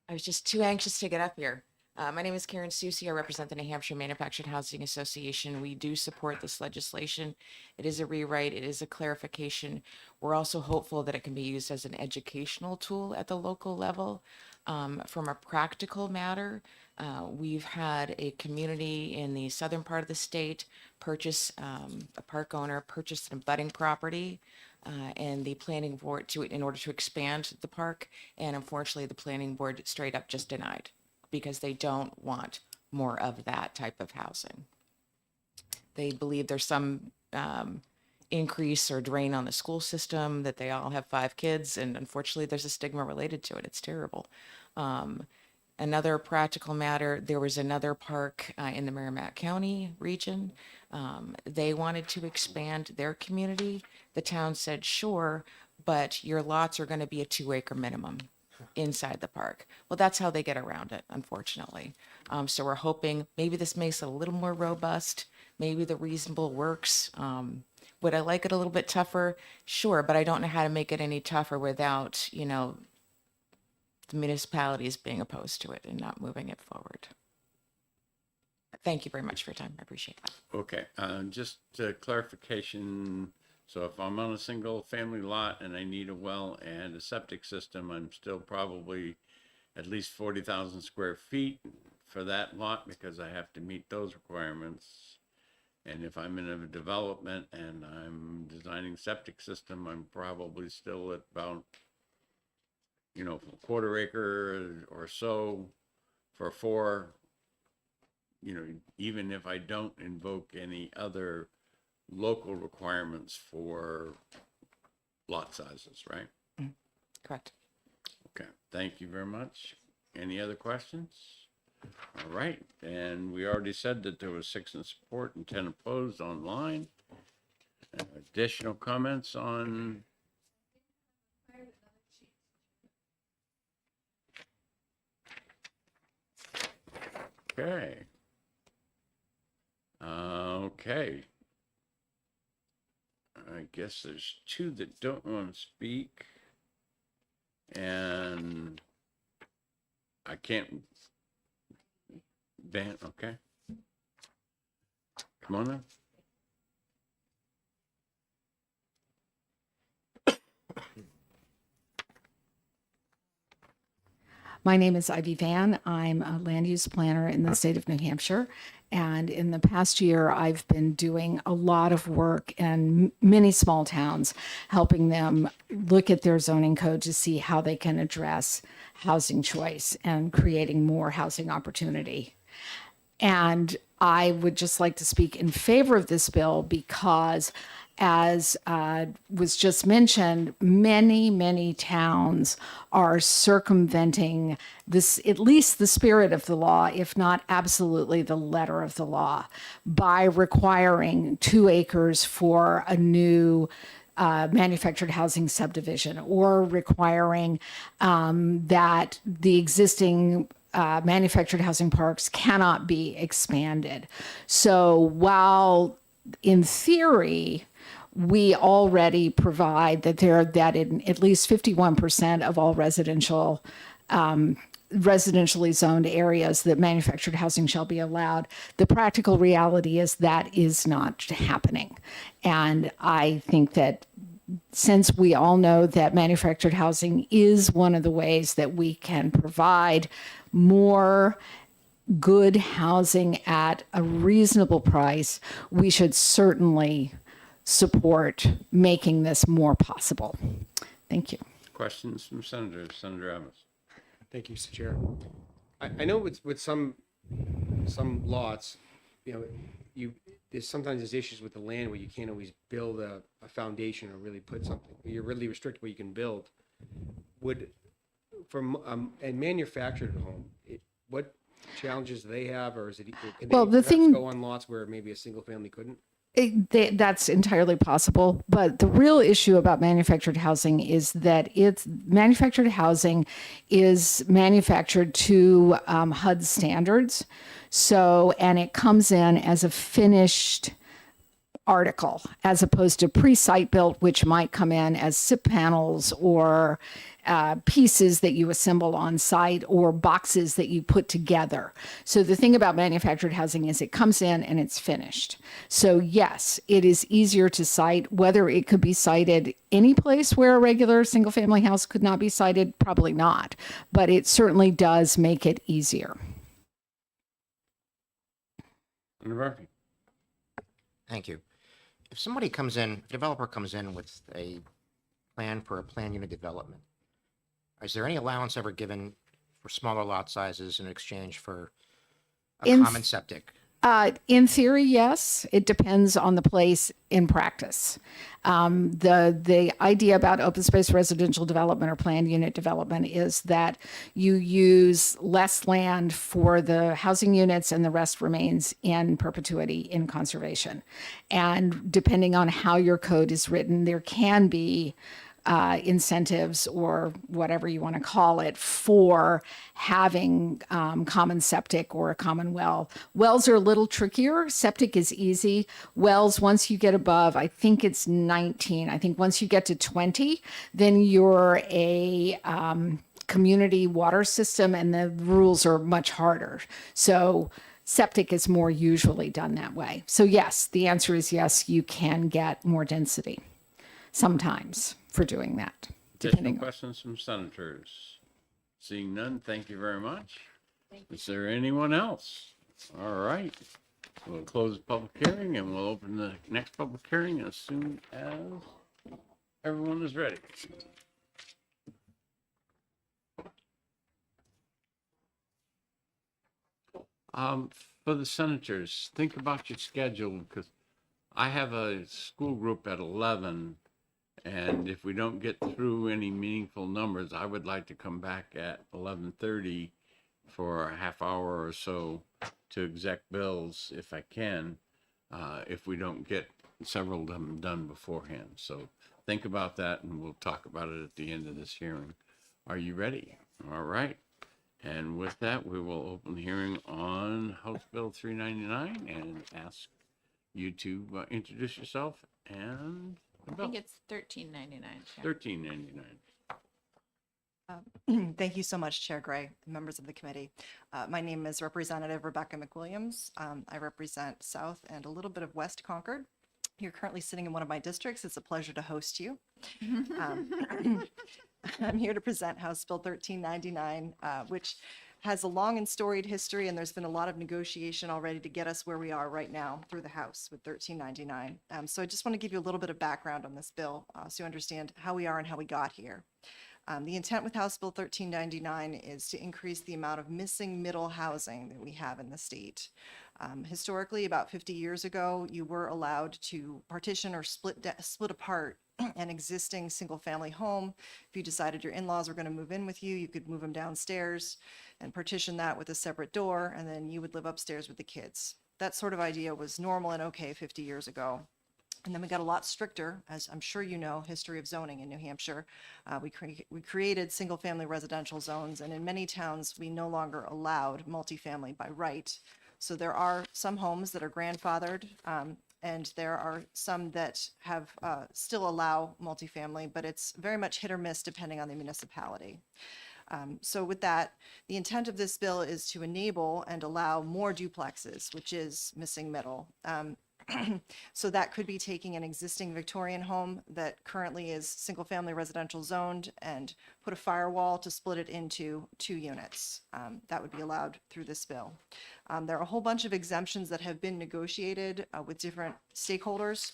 I was just too anxious to get up here. My name is Karen Susi. I represent the New Hampshire Manufactured Housing Association. We do support this legislation. It is a rewrite. It is a clarification. We're also hopeful that it can be used as an educational tool at the local level. From a practical matter, we've had a community in the southern part of the state purchase, a park owner purchased an abutting property and the planning board in order to expand the park. And unfortunately, the planning board straight up just denied because they don't want more of that type of housing. They believe there's some increase or drain on the school system, that they all have 5 kids, and unfortunately there's a stigma related to it. It's terrible. Another practical matter, there was another park in the Merrimack County region. They wanted to expand their community. The town said, sure, but your lots are going to be a 2-acre minimum inside the park. Well, that's how they get around it, unfortunately. So we're hoping maybe this makes it a little more robust. Maybe the reasonable works. Would I like it a little bit tougher? Sure, but I don't know how to make it any tougher without, the municipalities being opposed to it and not moving it forward. Thank you very much for your time. I appreciate that. Okay, just clarification. So if I'm on a single family lot and I need a well and a septic system, I'm still probably at least 40,000 square feet for that lot because I have to meet those requirements. And if I'm in a development and I'm designing septic system, I'm probably still at about, a quarter acre or so for 4, even if I don't invoke any other local requirements for lot sizes, right? Correct. Okay, thank you very much. Any other questions? All right, and we already said that there was 6 in support and 10 opposed online. Additional comments on? Okay. Okay. I guess there's 2 that don't want to speak. And I can't ban, okay. Come on now. My name is Ivy Van. I'm a land use planner in the state of New Hampshire. And in the past year, I've been doing a lot of work in many small towns, helping them look at their zoning code to see how they can address housing choice and creating more housing opportunity. And I would just like to speak in favor of this bill because, as was just mentioned, many towns are circumventing this, at least the spirit of the law, if not absolutely the letter of the law, by requiring 2 acres for a new manufactured housing subdivision, or requiring that the existing manufactured housing parks cannot be expanded. So while in theory, we already provide that in at least 51% of all residentially zoned areas that manufactured housing shall be allowed, the practical reality is that is not happening. And I think that since we all know that manufactured housing is one of the ways that we can provide more good housing at a reasonable price, we should certainly support making this more possible. Thank you. Questions from Senator Evans? Thank you, Mr. Chair. I know with some lots, there's issues with the land where you can't always build a foundation or really put something. You're really restricted what you can build. From a manufactured home, what challenges do they have, or is it can Well, they the perhaps thing- go on lots where maybe a single family couldn't? That's entirely possible. But the real issue about manufactured housing is that manufactured housing is manufactured to HUD standards. So, and it comes in as a finished article, as opposed to pre-site built, which might come in as SIP panels or pieces that you assemble on site or boxes that you put together. So the thing about manufactured housing is it comes in and it's finished. So yes, it is easier to site. Whether it could be sited any place where a regular single family house could not be sited, probably not. But it certainly does make it easier. Senator Murphy? Thank you. If somebody comes in, a developer comes in with a plan for a planned unit development, is there any allowance ever given for smaller lot sizes in exchange for a common septic? In theory, yes. It depends on the place in practice. The idea about open space residential development or planned unit development is that you use less land for the housing units and the rest remains in perpetuity in conservation. And depending on how your code is written, there can be incentives or whatever you want to call it for having common septic or a common well. Wells are a little trickier. Septic is easy. Wells, once you get above, I think it's 19. I think once you get to 20, then you're a community water system and the rules are much harder. So septic is more usually done that way. So yes, the answer is yes, you can get more density sometimes for doing that. Additional questions from senators? Seeing none, thank you very much. Is there anyone else? All right. We'll close the public hearing and we'll open the next public hearing as soon as everyone is ready. For the senators, think about your schedule because I have a school group at 11, and if we don't get through any meaningful numbers, I would like to come back at 11:30 for a half hour or so to exec bills if I can, if we don't get several of them done beforehand. So think about that and we'll talk about it at the end of this hearing. Are you ready? All right. And with that, we will open the hearing on House Bill 399 and ask you to introduce yourself and the I bill. think it's $13.99. 1399. Thank you so much, Chair Gray, and members of the committee. My name is Representative Rebecca McWilliams. I represent South and a little bit of West Concord. You're currently sitting in one of my districts. It's a pleasure to host you. I'm here to present House Bill 1399, which has a long and storied history, and there's been a lot of negotiation already to get us where we are right now through the House with 1399. So I just want to give you a little bit of background on this bill so you understand how we are and how we got here. The intent with House Bill 1399 is to increase the amount of missing middle housing that we have in the state. Historically, about 50 years ago, you were allowed to partition or split apart an existing single-family home. If you decided your in-laws were going to move in with you, you could move them downstairs and partition that with a separate door, and then you would live upstairs with the kids. That sort of idea was normal and okay 50 years ago. And then we got a lot stricter, as I'm sure you know, history of zoning in New Hampshire. We created single-family residential zones, and in many towns, we no longer allowed multifamily by right. So there are some homes that are grandfathered, and there are some that have still allow multifamily, but it's very much hit or miss depending on the municipality. So with that, the intent of this bill is to enable and allow more duplexes, which is missing middle. So that could be taking an existing Victorian home that currently is single-family residential zoned and put a firewall to split it into 2 units. That would be allowed through this bill. There are a whole bunch of exemptions that have been negotiated with different stakeholders.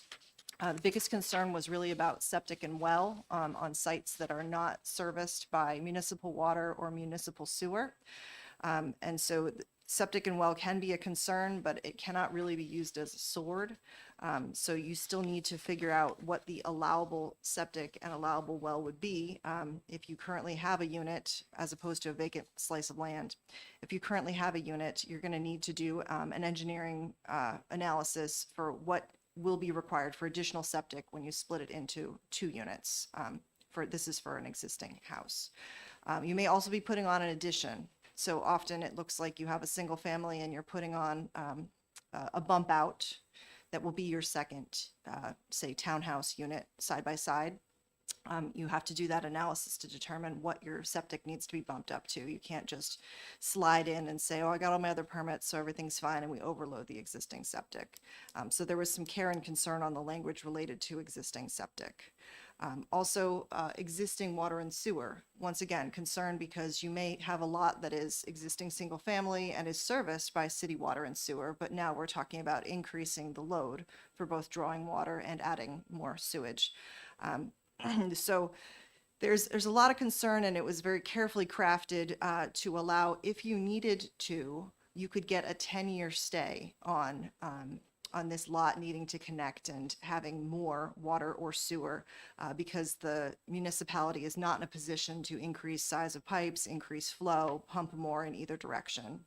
The biggest concern was really about septic and well on sites that are not serviced by municipal water or municipal sewer. And so septic and well can be a concern, but it cannot really be used as a sword. So you still need to figure out what the allowable septic and allowable well would be if you currently have a unit as opposed to a vacant slice of land. If you currently have a unit, you're going to need to do an engineering analysis for what will be required for additional septic when you split it into 2 units. This is for an existing house. You may also be putting on an addition. So often it looks like you have a single family and you're putting on a bump out that will be your second, say, townhouse unit side by side. You have to do that analysis to determine what your septic needs to be bumped up to. You can't just slide in and say, oh, I got all my other permits, so everything's fine, and we overload the existing septic. So there was some care and concern on the language related to existing septic. Also, existing water and sewer. Once again, concern because you may have a lot that is existing single family and is serviced by city water and sewer, but now we're talking about increasing the load for both drawing water and adding more sewage. So there's a lot of concern, and it was very carefully crafted to allow, if you needed to, you could get a 10-year stay on this lot needing to connect and having more water or sewer because the municipality is not in a position to increase size of pipes, increase flow, pump more in either direction.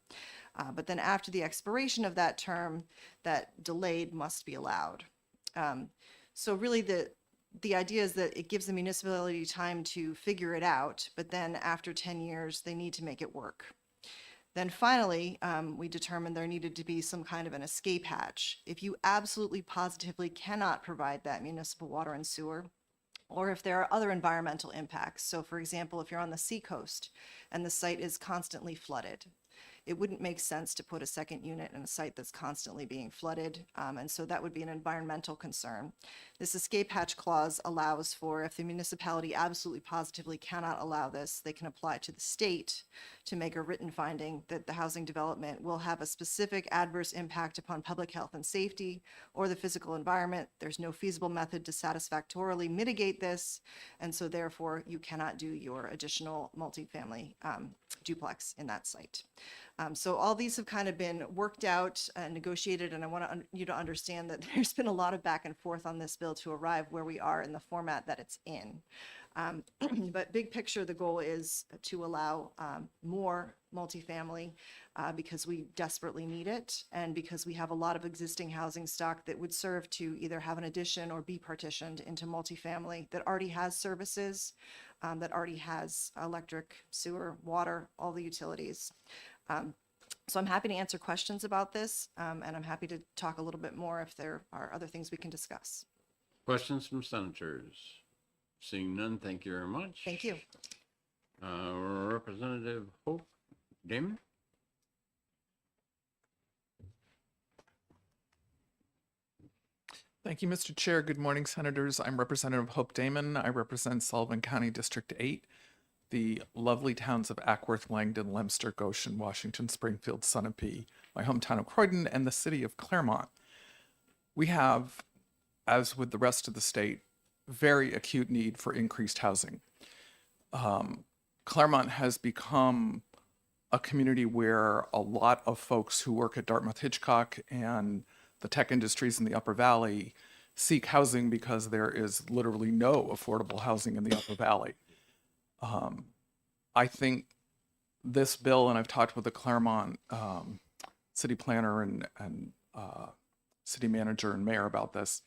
But then after the expiration of that term, that delayed must be allowed. So really the idea is that it gives the municipality time to figure it out, but then after 10 years, they need to make it work. Then finally, we determined there needed to be some kind of an escape hatch. If you absolutely positively cannot provide that municipal water and sewer, or if there are other environmental impacts. So for example, if you're on the seacoast and the site is constantly flooded, it wouldn't make sense to put a second unit in a site that's constantly being flooded. And so that would be an environmental concern. This escape hatch clause allows for, if the municipality absolutely positively cannot allow this, they can apply to the state to make a written finding that the housing development will have a specific adverse impact upon public health and safety or the physical environment. There's no feasible method to satisfactorily mitigate this, and so therefore you cannot do your additional multifamily duplex in that site. So all these have kind of been worked out and negotiated, and I want you to understand that there's been a lot of back and forth on this bill to arrive where we are in the format that it's in. But big picture, the goal is to allow more multifamily because we desperately need it, and because we have a lot of existing housing stock that would serve to either have an addition or be partitioned into multifamily that already has services, that already has electric, sewer, water, all the utilities. So I'm happy to answer questions about this, and I'm happy to talk a little bit more if there are other things we can discuss. Questions from senators? Seeing none, thank you very much. Thank you. Representative Hope Damon? Thank you, Mr. Chair. Good morning, Senators. I'm Representative Hope Damon. I represent Sullivan County District 8, the lovely towns of Ackworth, Langdon, Leominster, Goshen, Washington, Springfield, Sunapee, my hometown of Croydon, and the city of Claremont. We have, as with the rest of the state, very acute need for increased housing. Claremont has become a community where a lot of folks who work at Dartmouth Hitchcock and the tech industries in the Upper Valley seek housing because there is literally no affordable housing in the Upper Valley. I think this bill, and I've talked with the Claremont city planner and city manager and mayor about this,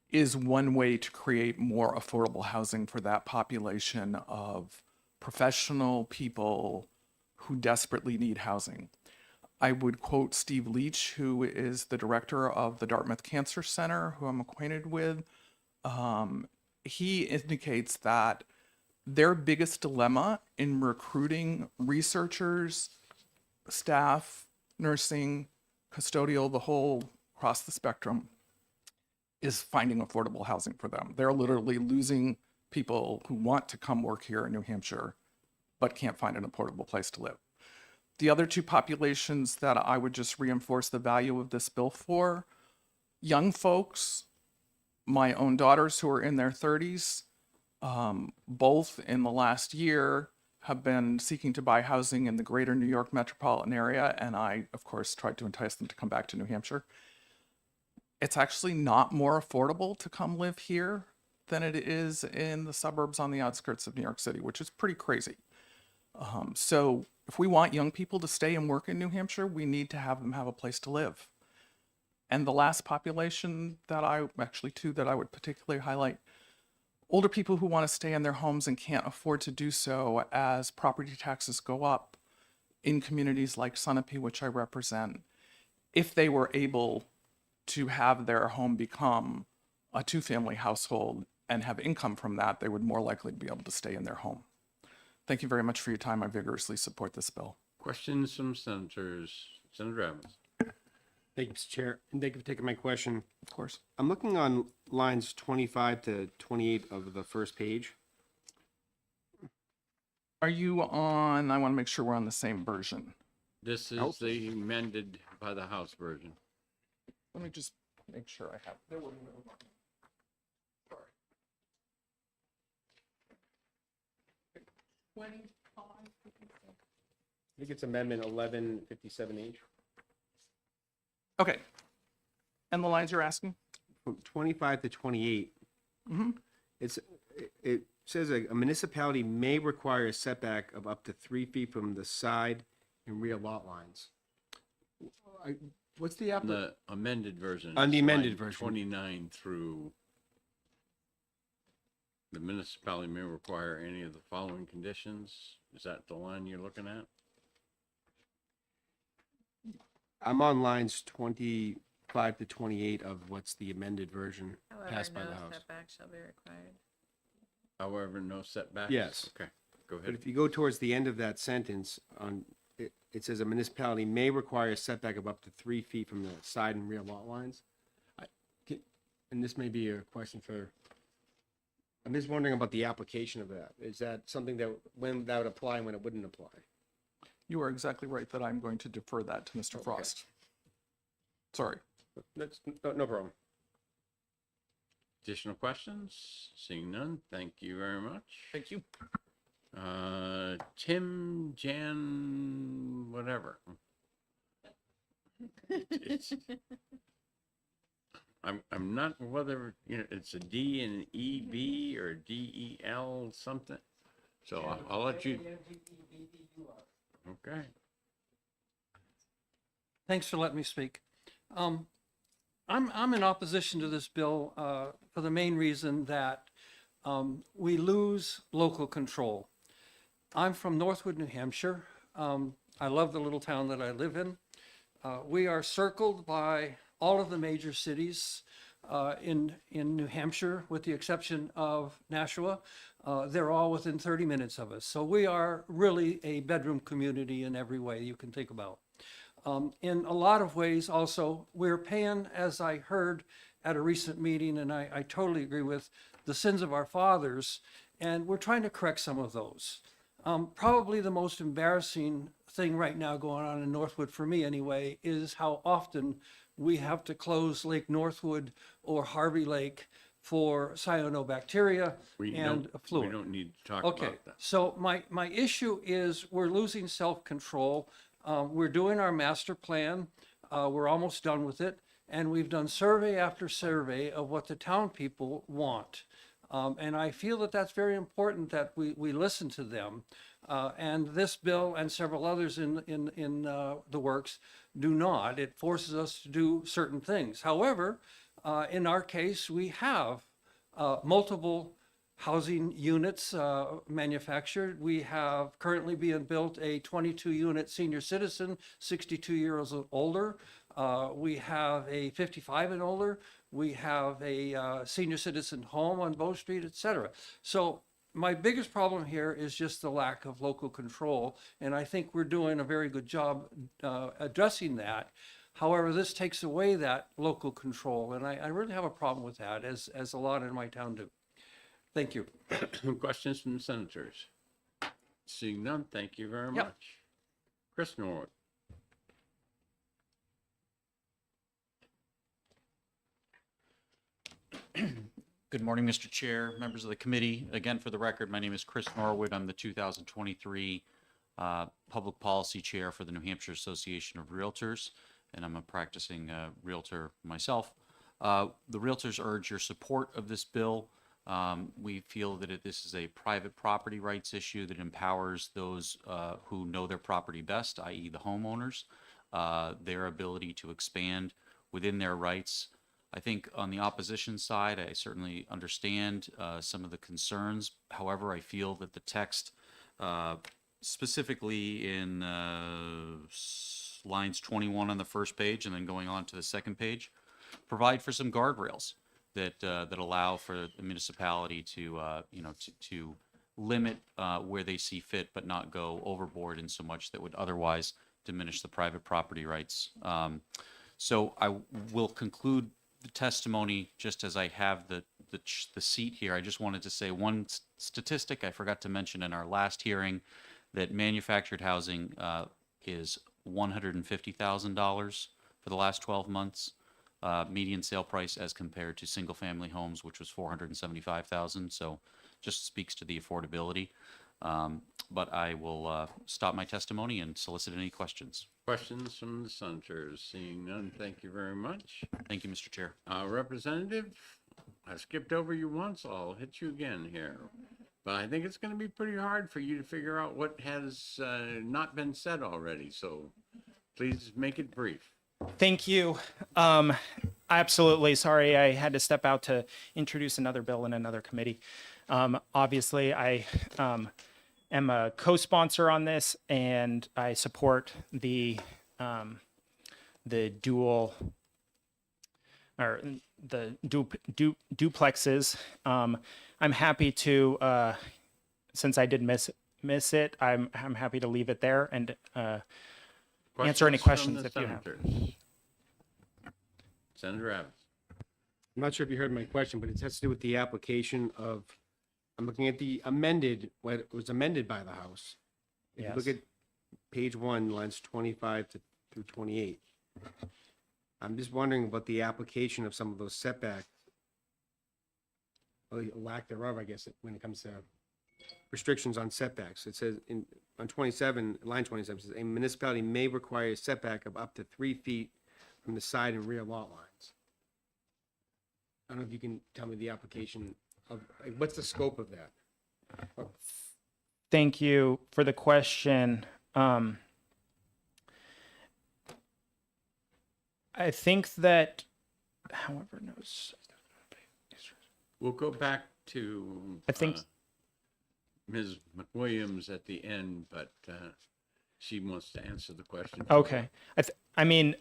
is one way to create more affordable housing for that population of professional people who desperately need housing. I would quote Steve Leach, who is the director of the Dartmouth Cancer Center, who I'm acquainted with. He indicates that their biggest dilemma in recruiting researchers, staff, nursing, custodial, the whole across the spectrum, is finding affordable housing for them. They're literally losing people who want to come work here in New Hampshire, but can't find an affordable place to live. The other two populations that I would just reinforce the value of this bill for, young folks, my own daughters who are in their 30s, both in the last year have been seeking to buy housing in the greater New York metropolitan area, and I, of course, tried to entice them to come back to New Hampshire. It's actually not more affordable to come live here than it is in the suburbs on the outskirts of New York City, which is pretty crazy. So if we want young people to stay and work in New Hampshire, we need to have them have a place to live. And the last population that I would particularly highlight, older people who want to stay in their homes and can't afford to do so as property taxes go up in communities like Sunapee, which I represent. If they were able to have their home become a two-family household and have income from that, they would more likely be able to stay in their home. Thank you very much for your time. I vigorously support this bill. Questions from senators? Senator Evans? Thank you, Mr. Chair, and thank you for taking my question. Of course. I'm looking on lines 25 to 28 of the first page. Are you on, I want to make sure we're on the same version. This is the amended by the House version. Let me just make sure I have. There were no. Sorry. 25. I think it's Amendment 1157H. Okay. And the lines you're asking? From 25 to 28. Mm-hmm. It says a municipality may require a setback of up to 3 feet from the side and rear lot lines. What's the The amended version. On the is amended line version. 29 through, the municipality may require any of the following conditions. Is that the line you're looking at? I'm on lines 25 to 28 of what's the amended version However, passed by no the House. setback shall be required. However, no setbacks? Yes. Okay, go But ahead. if you go towards the end of that sentence on it says a municipality may require a setback of up to 3 feet from the side and rear lot lines. And this may be a question for, I'm just wondering about the application of that. Is that something that, when that would apply and when it wouldn't apply? You are exactly right that I'm going to defer that to Mr. Frost. Sorry. That's, no problem. Additional questions? Seeing none, thank you very much. Thank you. Tim, Jan, whatever. It's, I'm not whether, it's a D and an EB or DEL something. So I'll let you. Okay. Thanks for letting me speak. I'm in opposition to this bill for the main reason that we lose local control. I'm from Northwood, New Hampshire. I love the little town that I live in. We are circled by all of the major cities in New Hampshire, with the exception of Nashua. They're all within 30 minutes of us. So we are really a bedroom community in every way you can think about. In a lot of ways also, we're paying, as I heard at a recent meeting, and I totally agree with, the sins of our fathers, and we're trying to correct some of those. Probably the most embarrassing thing right now going on in Northwood, for me anyway, is how often we have to close Lake Northwood or Harvey Lake for cyanobacteria and effluent. We don't need to talk Okay, about that. so my issue is we're losing self-control. We're doing our master plan. We're almost done with it. And we've done survey after survey of what the town people want. And I feel that that's very important that we listen to them. And this bill and several others in the works do not. It forces us to do certain things. However, in our case, we have multiple housing units manufactured. We have currently being built a 22-unit senior citizen, 62 years older. We have a 55 and older. We have a senior citizen home on Bow Street, et cetera. So my biggest problem here is just the lack of local control, and I think we're doing a very good job addressing that. However, this takes away that local control, and I really have a problem with that, as a lot in my town do. Thank you. Questions from the senators? Seeing none, thank you very Yep. much. Chris Norwood. Good morning, Mr. Chair, members of the committee. Again, for the record, my name is Chris Norwood. I'm the 2023 Public Policy Chair for the New Hampshire Association of Realtors, and I'm a practicing realtor myself. The realtors urge your support of this bill. We feel that this is a private property rights issue that empowers those who know their property best, i.e. the homeowners, their ability to expand within their rights. I think on the opposition side, I certainly understand some of the concerns. However, I feel that the text, specifically in lines 21 on the first page and then going on to the second page, provide for some guardrails that allow for the municipality to to limit where they see fit, but not go overboard in so much that would otherwise diminish the private property rights. So I will conclude the testimony just as I have the seat here. I just wanted to say one statistic I forgot to mention in our last hearing, that manufactured housing is $150,000 for the last 12 months. Median sale price as compared to single family homes, which was $475,000. So just speaks to the affordability. But I will stop my testimony and solicit any questions. Questions from the senators? Seeing none, thank you very much. Thank you, Mr. Chair. Representative, I skipped over you once, I'll hit you again here. But I think it's going to be pretty hard for you to figure out what has not been said already. So please make it brief. Thank you. Absolutely. Sorry, I had to step out to introduce another bill in another committee. Obviously, I am a co-sponsor on this, and I support the dual or the duplexes. I'm happy to, since I did miss miss it, I'm happy to leave it there and answer any questions if you have. Senators? Senator Abbott. I'm not sure if you heard my question, but it has to do with the application of, I'm looking at the amended, what was amended by the House. If you look Yes. at page 1, lines 25 through 28. I'm just wondering about the application of some of those setbacks. Or lack thereof, I guess, when it comes to restrictions on setbacks. It says on 27, line 27, it says a municipality may require a setback of up to 3 feet from the side and rear lot lines. I don't know if you can tell me the application of, like, what's the scope of that? Thank you for the question. I think that, however, knows. We'll go back to I think Ms. McWilliams at the end, but she wants to answer the question. okay. I mean,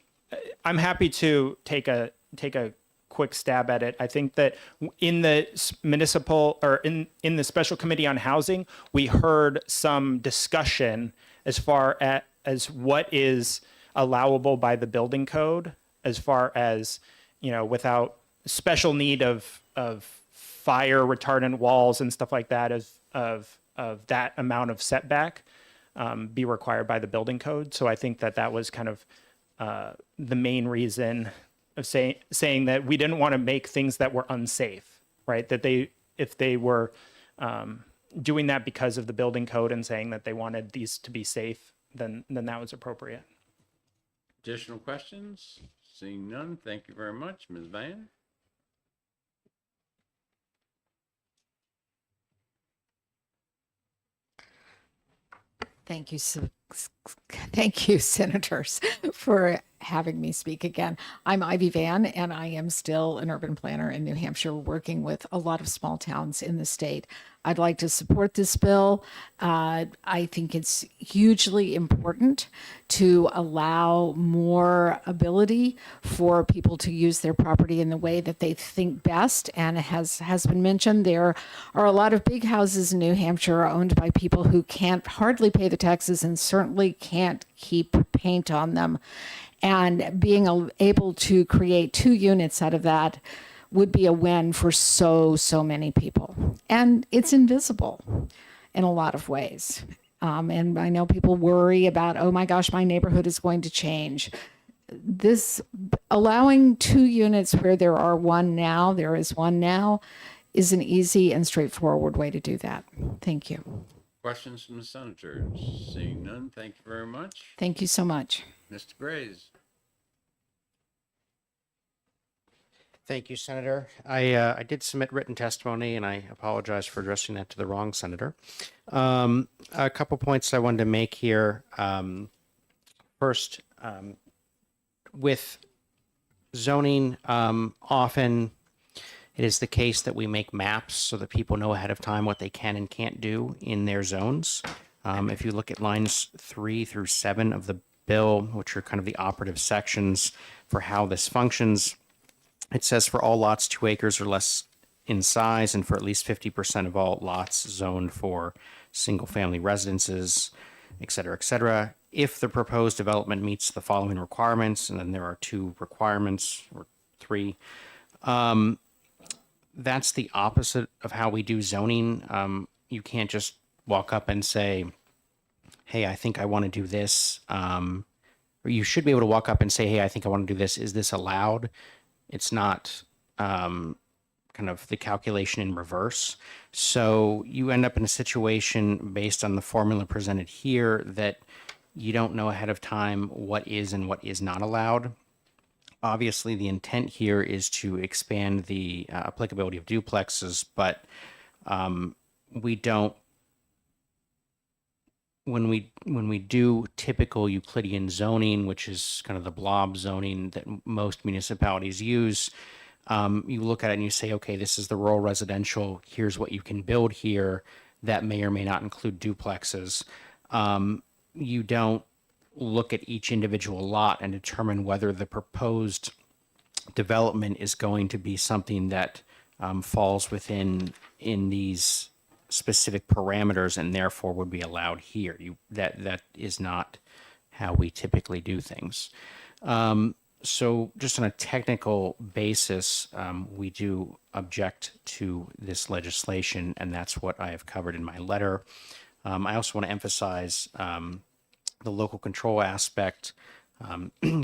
I'm happy to take a quick stab at it. I think that in the municipal or in the special committee on housing, we heard some discussion as far as what is allowable by the building code, as far as, you know, without special need of fire retardant walls and stuff like that, of that amount of setback be required by the building code. So I think that was kind of the main reason of saying that we didn't want to make things that were unsafe, right? That if they were doing that because of the building code and saying that they wanted these to be safe, then that was appropriate. Additional questions? Seeing none, thank you very much. Ms. Van? Thank you, thank you, senators, for having me speak again. I'm Ivy Van, and I am still an urban planner in New Hampshire, working with a lot of small towns in the state. I'd like to support this bill. I think it's hugely important to allow more ability for people to use their property in the way that they think best. And it has been mentioned, there are a lot of big houses in New Hampshire owned by people who can't hardly pay the taxes and certainly can't keep paint on them. And being able to create 2 units out of that would be a win for so many people. And it's invisible in a lot of ways. And I know people worry about, oh my gosh, my neighborhood is going to change. This allowing 2 units where there is one now, is an easy and straightforward way to do that. Thank you. Questions from the senators? Seeing none, thank you very much. Thank you so much. Mr. Graves? Thank you, Senator. I did submit written testimony, and I apologize for addressing that to the wrong senator. A couple points I wanted to make here. First, with zoning, often it is the case that we make maps so that people know ahead of time what they can and can't do in their zones. If you look at lines 3 through 7 of the bill, which are kind of the operative sections for how this functions, it says for all lots 2 acres or less in size and for at least 50% of all lots zoned for single-family residences, et cetera, if the proposed development meets the following requirements, and then there are 2 requirements, or 3. That's the opposite of how we do zoning. You can't just walk up and say, hey, I think I want to do this. Or you should be able to walk up and say, hey, I think I want to do this. Is this allowed? It's not kind of the calculation in reverse. So you end up in a situation based on the formula presented here that you don't know ahead of time what is and what is not allowed. Obviously, the intent here is to expand the applicability of duplexes, but we don't. When we do typical Euclidean zoning, which is kind of the blob zoning that most municipalities use, you look at it and you say, okay, this is the rural residential. Here's what you can build here. That may or may not include duplexes. You don't look at each individual lot and determine whether the proposed development is going to be something that falls within these specific parameters and therefore would be allowed here. That is not how we typically do things. So just on a technical basis, we do object to this legislation, and that's what I have covered in my letter. I also want to emphasize the local control aspect.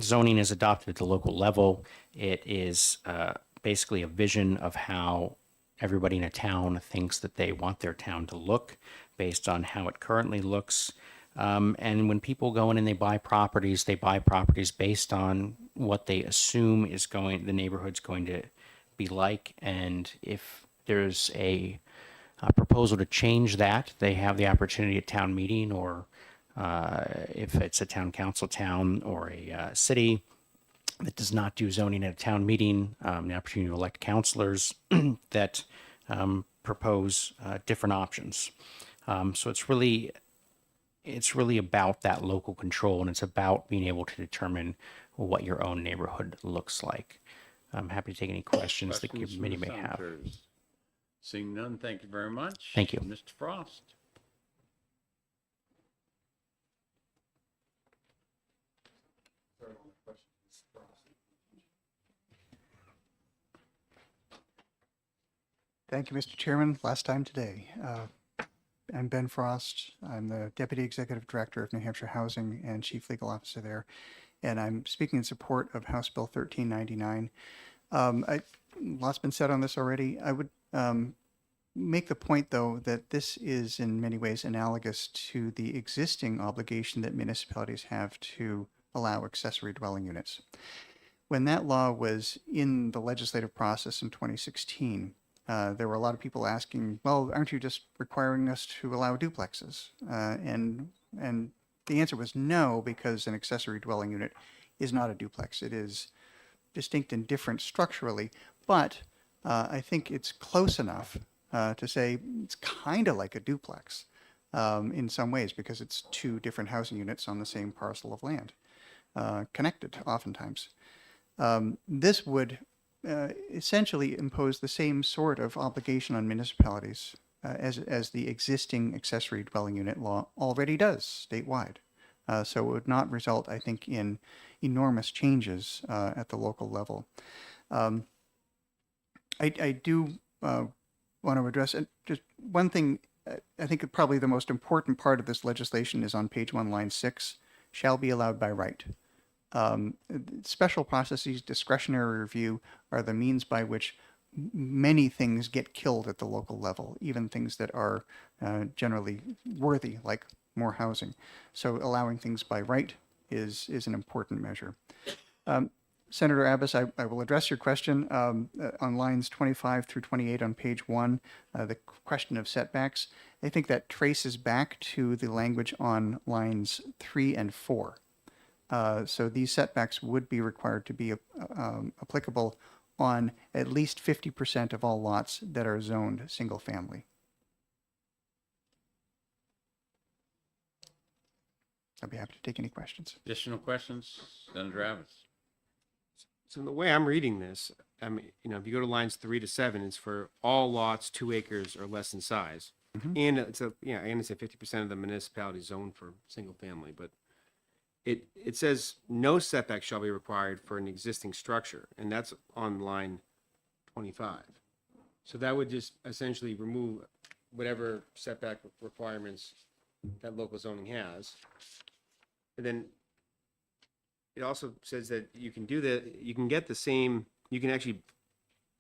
Zoning is adopted at the local level. It is basically a vision of how everybody in a town thinks that they want their town to look based on how it currently looks. And when people go in and they buy properties based on what they assume the neighborhood's going to be like. And if there's a proposal to change that, they have the opportunity at town meeting, or if it's a town council town or a city that does not do zoning at a town meeting, the opportunity to elect counselors that propose different options. So it's really about that local control, and it's about being able to determine what your own neighborhood looks like. I'm happy to take any questions the Questions from committee the may have. senators? Seeing none, thank you very much. Thank you. Mr. Frost. Thank you, Mr. Chairman. Last time today. I'm Ben Frost. I'm the Deputy Executive Director of New Hampshire Housing and Chief Legal Officer there. And I'm speaking in support of House Bill 1399. Lots been said on this already. I would make the point, though, that this is in many ways analogous to the existing obligation that municipalities have to allow accessory dwelling units. When that law was in the legislative process in 2016, there were a lot of people asking, well, aren't you just requiring us to allow duplexes? And the answer was no, because an accessory dwelling unit is not a duplex. It is distinct and different structurally, but I think it's close enough to say it's kind of like a duplex in some ways, because it's two different housing units on the same parcel of land, connected oftentimes. This would essentially impose the same sort of obligation on municipalities as the existing accessory dwelling unit law already does statewide. So it would not result, I think, in enormous changes at the local level. I do want to address just one thing. I think probably the most important part of this legislation is on page 1, line 6, shall be allowed by right. Special processes, discretionary review are the means by which many things get killed at the local level, even things that are generally worthy, like more housing. So allowing things by right is an important measure. Senator Abbas, I will address your question on lines 25 through 28 on page 1, the question of setbacks. I think that traces back to the language on lines 3 and 4. So these setbacks would be required to be applicable on at least 50% of all lots that are zoned single family. I'll be happy to take any questions. Additional questions? Senator Abbas. So the way I'm reading this, I mean, if you go to lines 3 to 7, it's for all lots 2 acres or less in size. And it's and it's a 50% of the municipality zoned for single family, but it says no setback shall be required for an existing structure, and that's on line 25. So that would just essentially remove whatever setback requirements that local zoning has. And then it also says that you can do that, you can get the same, you can actually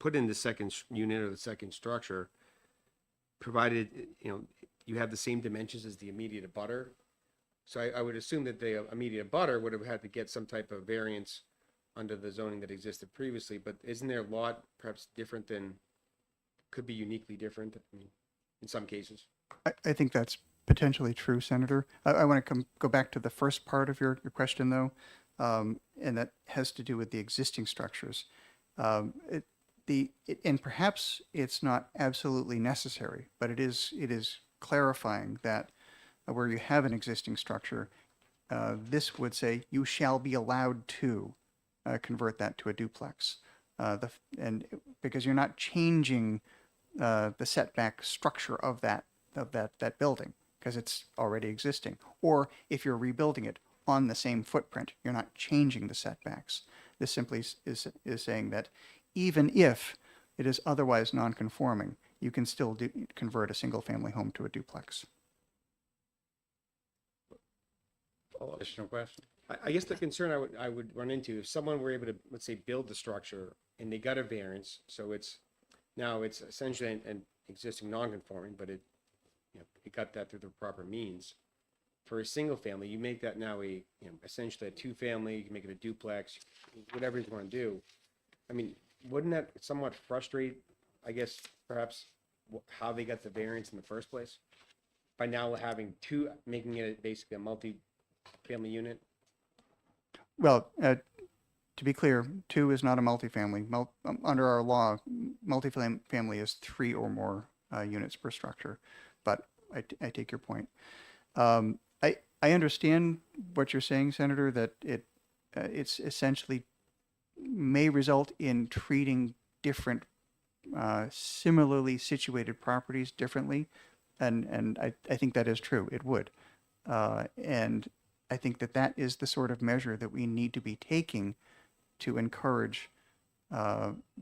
put in the second unit or the second structure, provided, you have the same dimensions as the immediate abutter. So I would assume that the immediate abutter would have had to get some type of variance under the zoning that existed previously, but isn't their lot perhaps different than, could be uniquely different in some cases? I think that's potentially true, Senator. I want to go back to the first part of your question, though, and that has to do with the existing structures. And perhaps it's not absolutely necessary, but it is clarifying that where you have an existing structure, this would say you shall be allowed to convert that to a duplex. And because you're not changing the setback structure of that that building because it's already existing. Or if you're rebuilding it on the same footprint, you're not changing the setbacks. This simply is saying that even if it is otherwise non-conforming, you can still convert a single-family home to a duplex. Additional question? I guess the concern I would run into, if someone were able to, let's say, build the structure and they got a variance, so it's essentially an existing non-conforming, but it got that through the proper means. For a single family, you make that now essentially a two-family, you can make it a duplex, whatever you want to do. I mean, wouldn't that somewhat frustrate, I guess, perhaps how they got the variance in the first place? By now having making it basically a multi-family unit? Well, to be clear, 2 is not a multifamily. Under our law, multifamily is 3 or more units per structure. But I take your point. I understand what you're saying, Senator, that it's essentially may result in treating different similarly situated properties differently. And I think that is true. It would. And I think that is the sort of measure that we need to be taking to encourage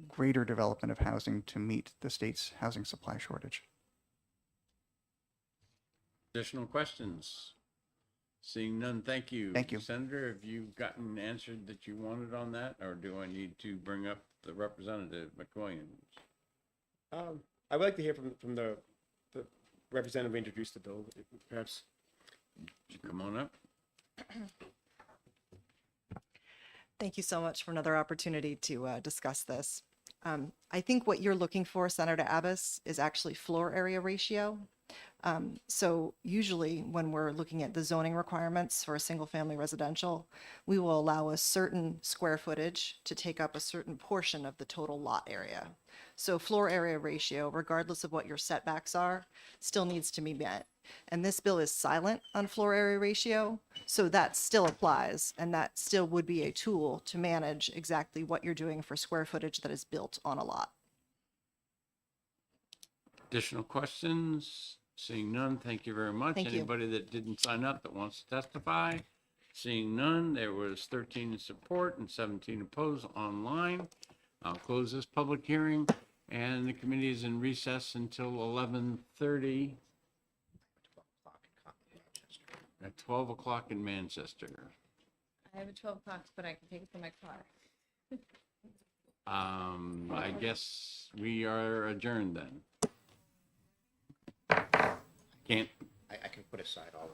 greater development of housing to meet the state's housing supply shortage. Additional questions? Seeing none, thank you. Thank you. Senator, have you gotten answered that you wanted on that, or do I need to bring up the Representative McQueen? I would like to hear from the representative who introduced the bill, perhaps. Come on up. Thank you so much for another opportunity to discuss this. I think what you're looking for, Senator Abbas, is actually floor area ratio. So usually when we're looking at the zoning requirements for a single family residential, we will allow a certain square footage to take up a certain portion of the total lot area. So floor area ratio, regardless of what your setbacks are, still needs to be met. And this bill is silent on floor area ratio, so that still applies, and that still would be a tool to manage exactly what you're doing for square footage that is built on a lot. Additional questions? Seeing none, thank you very much. Thank you. Anybody that didn't sign up that wants to testify? Seeing none, there was 13 in support and 17 opposed online. I'll close this public hearing, and the committee is in recess until 11:30 at 12 o'clock in Manchester. I have a 12 o'clock, but I can take it from my car. I guess we are adjourned then. Can't. I can put aside all of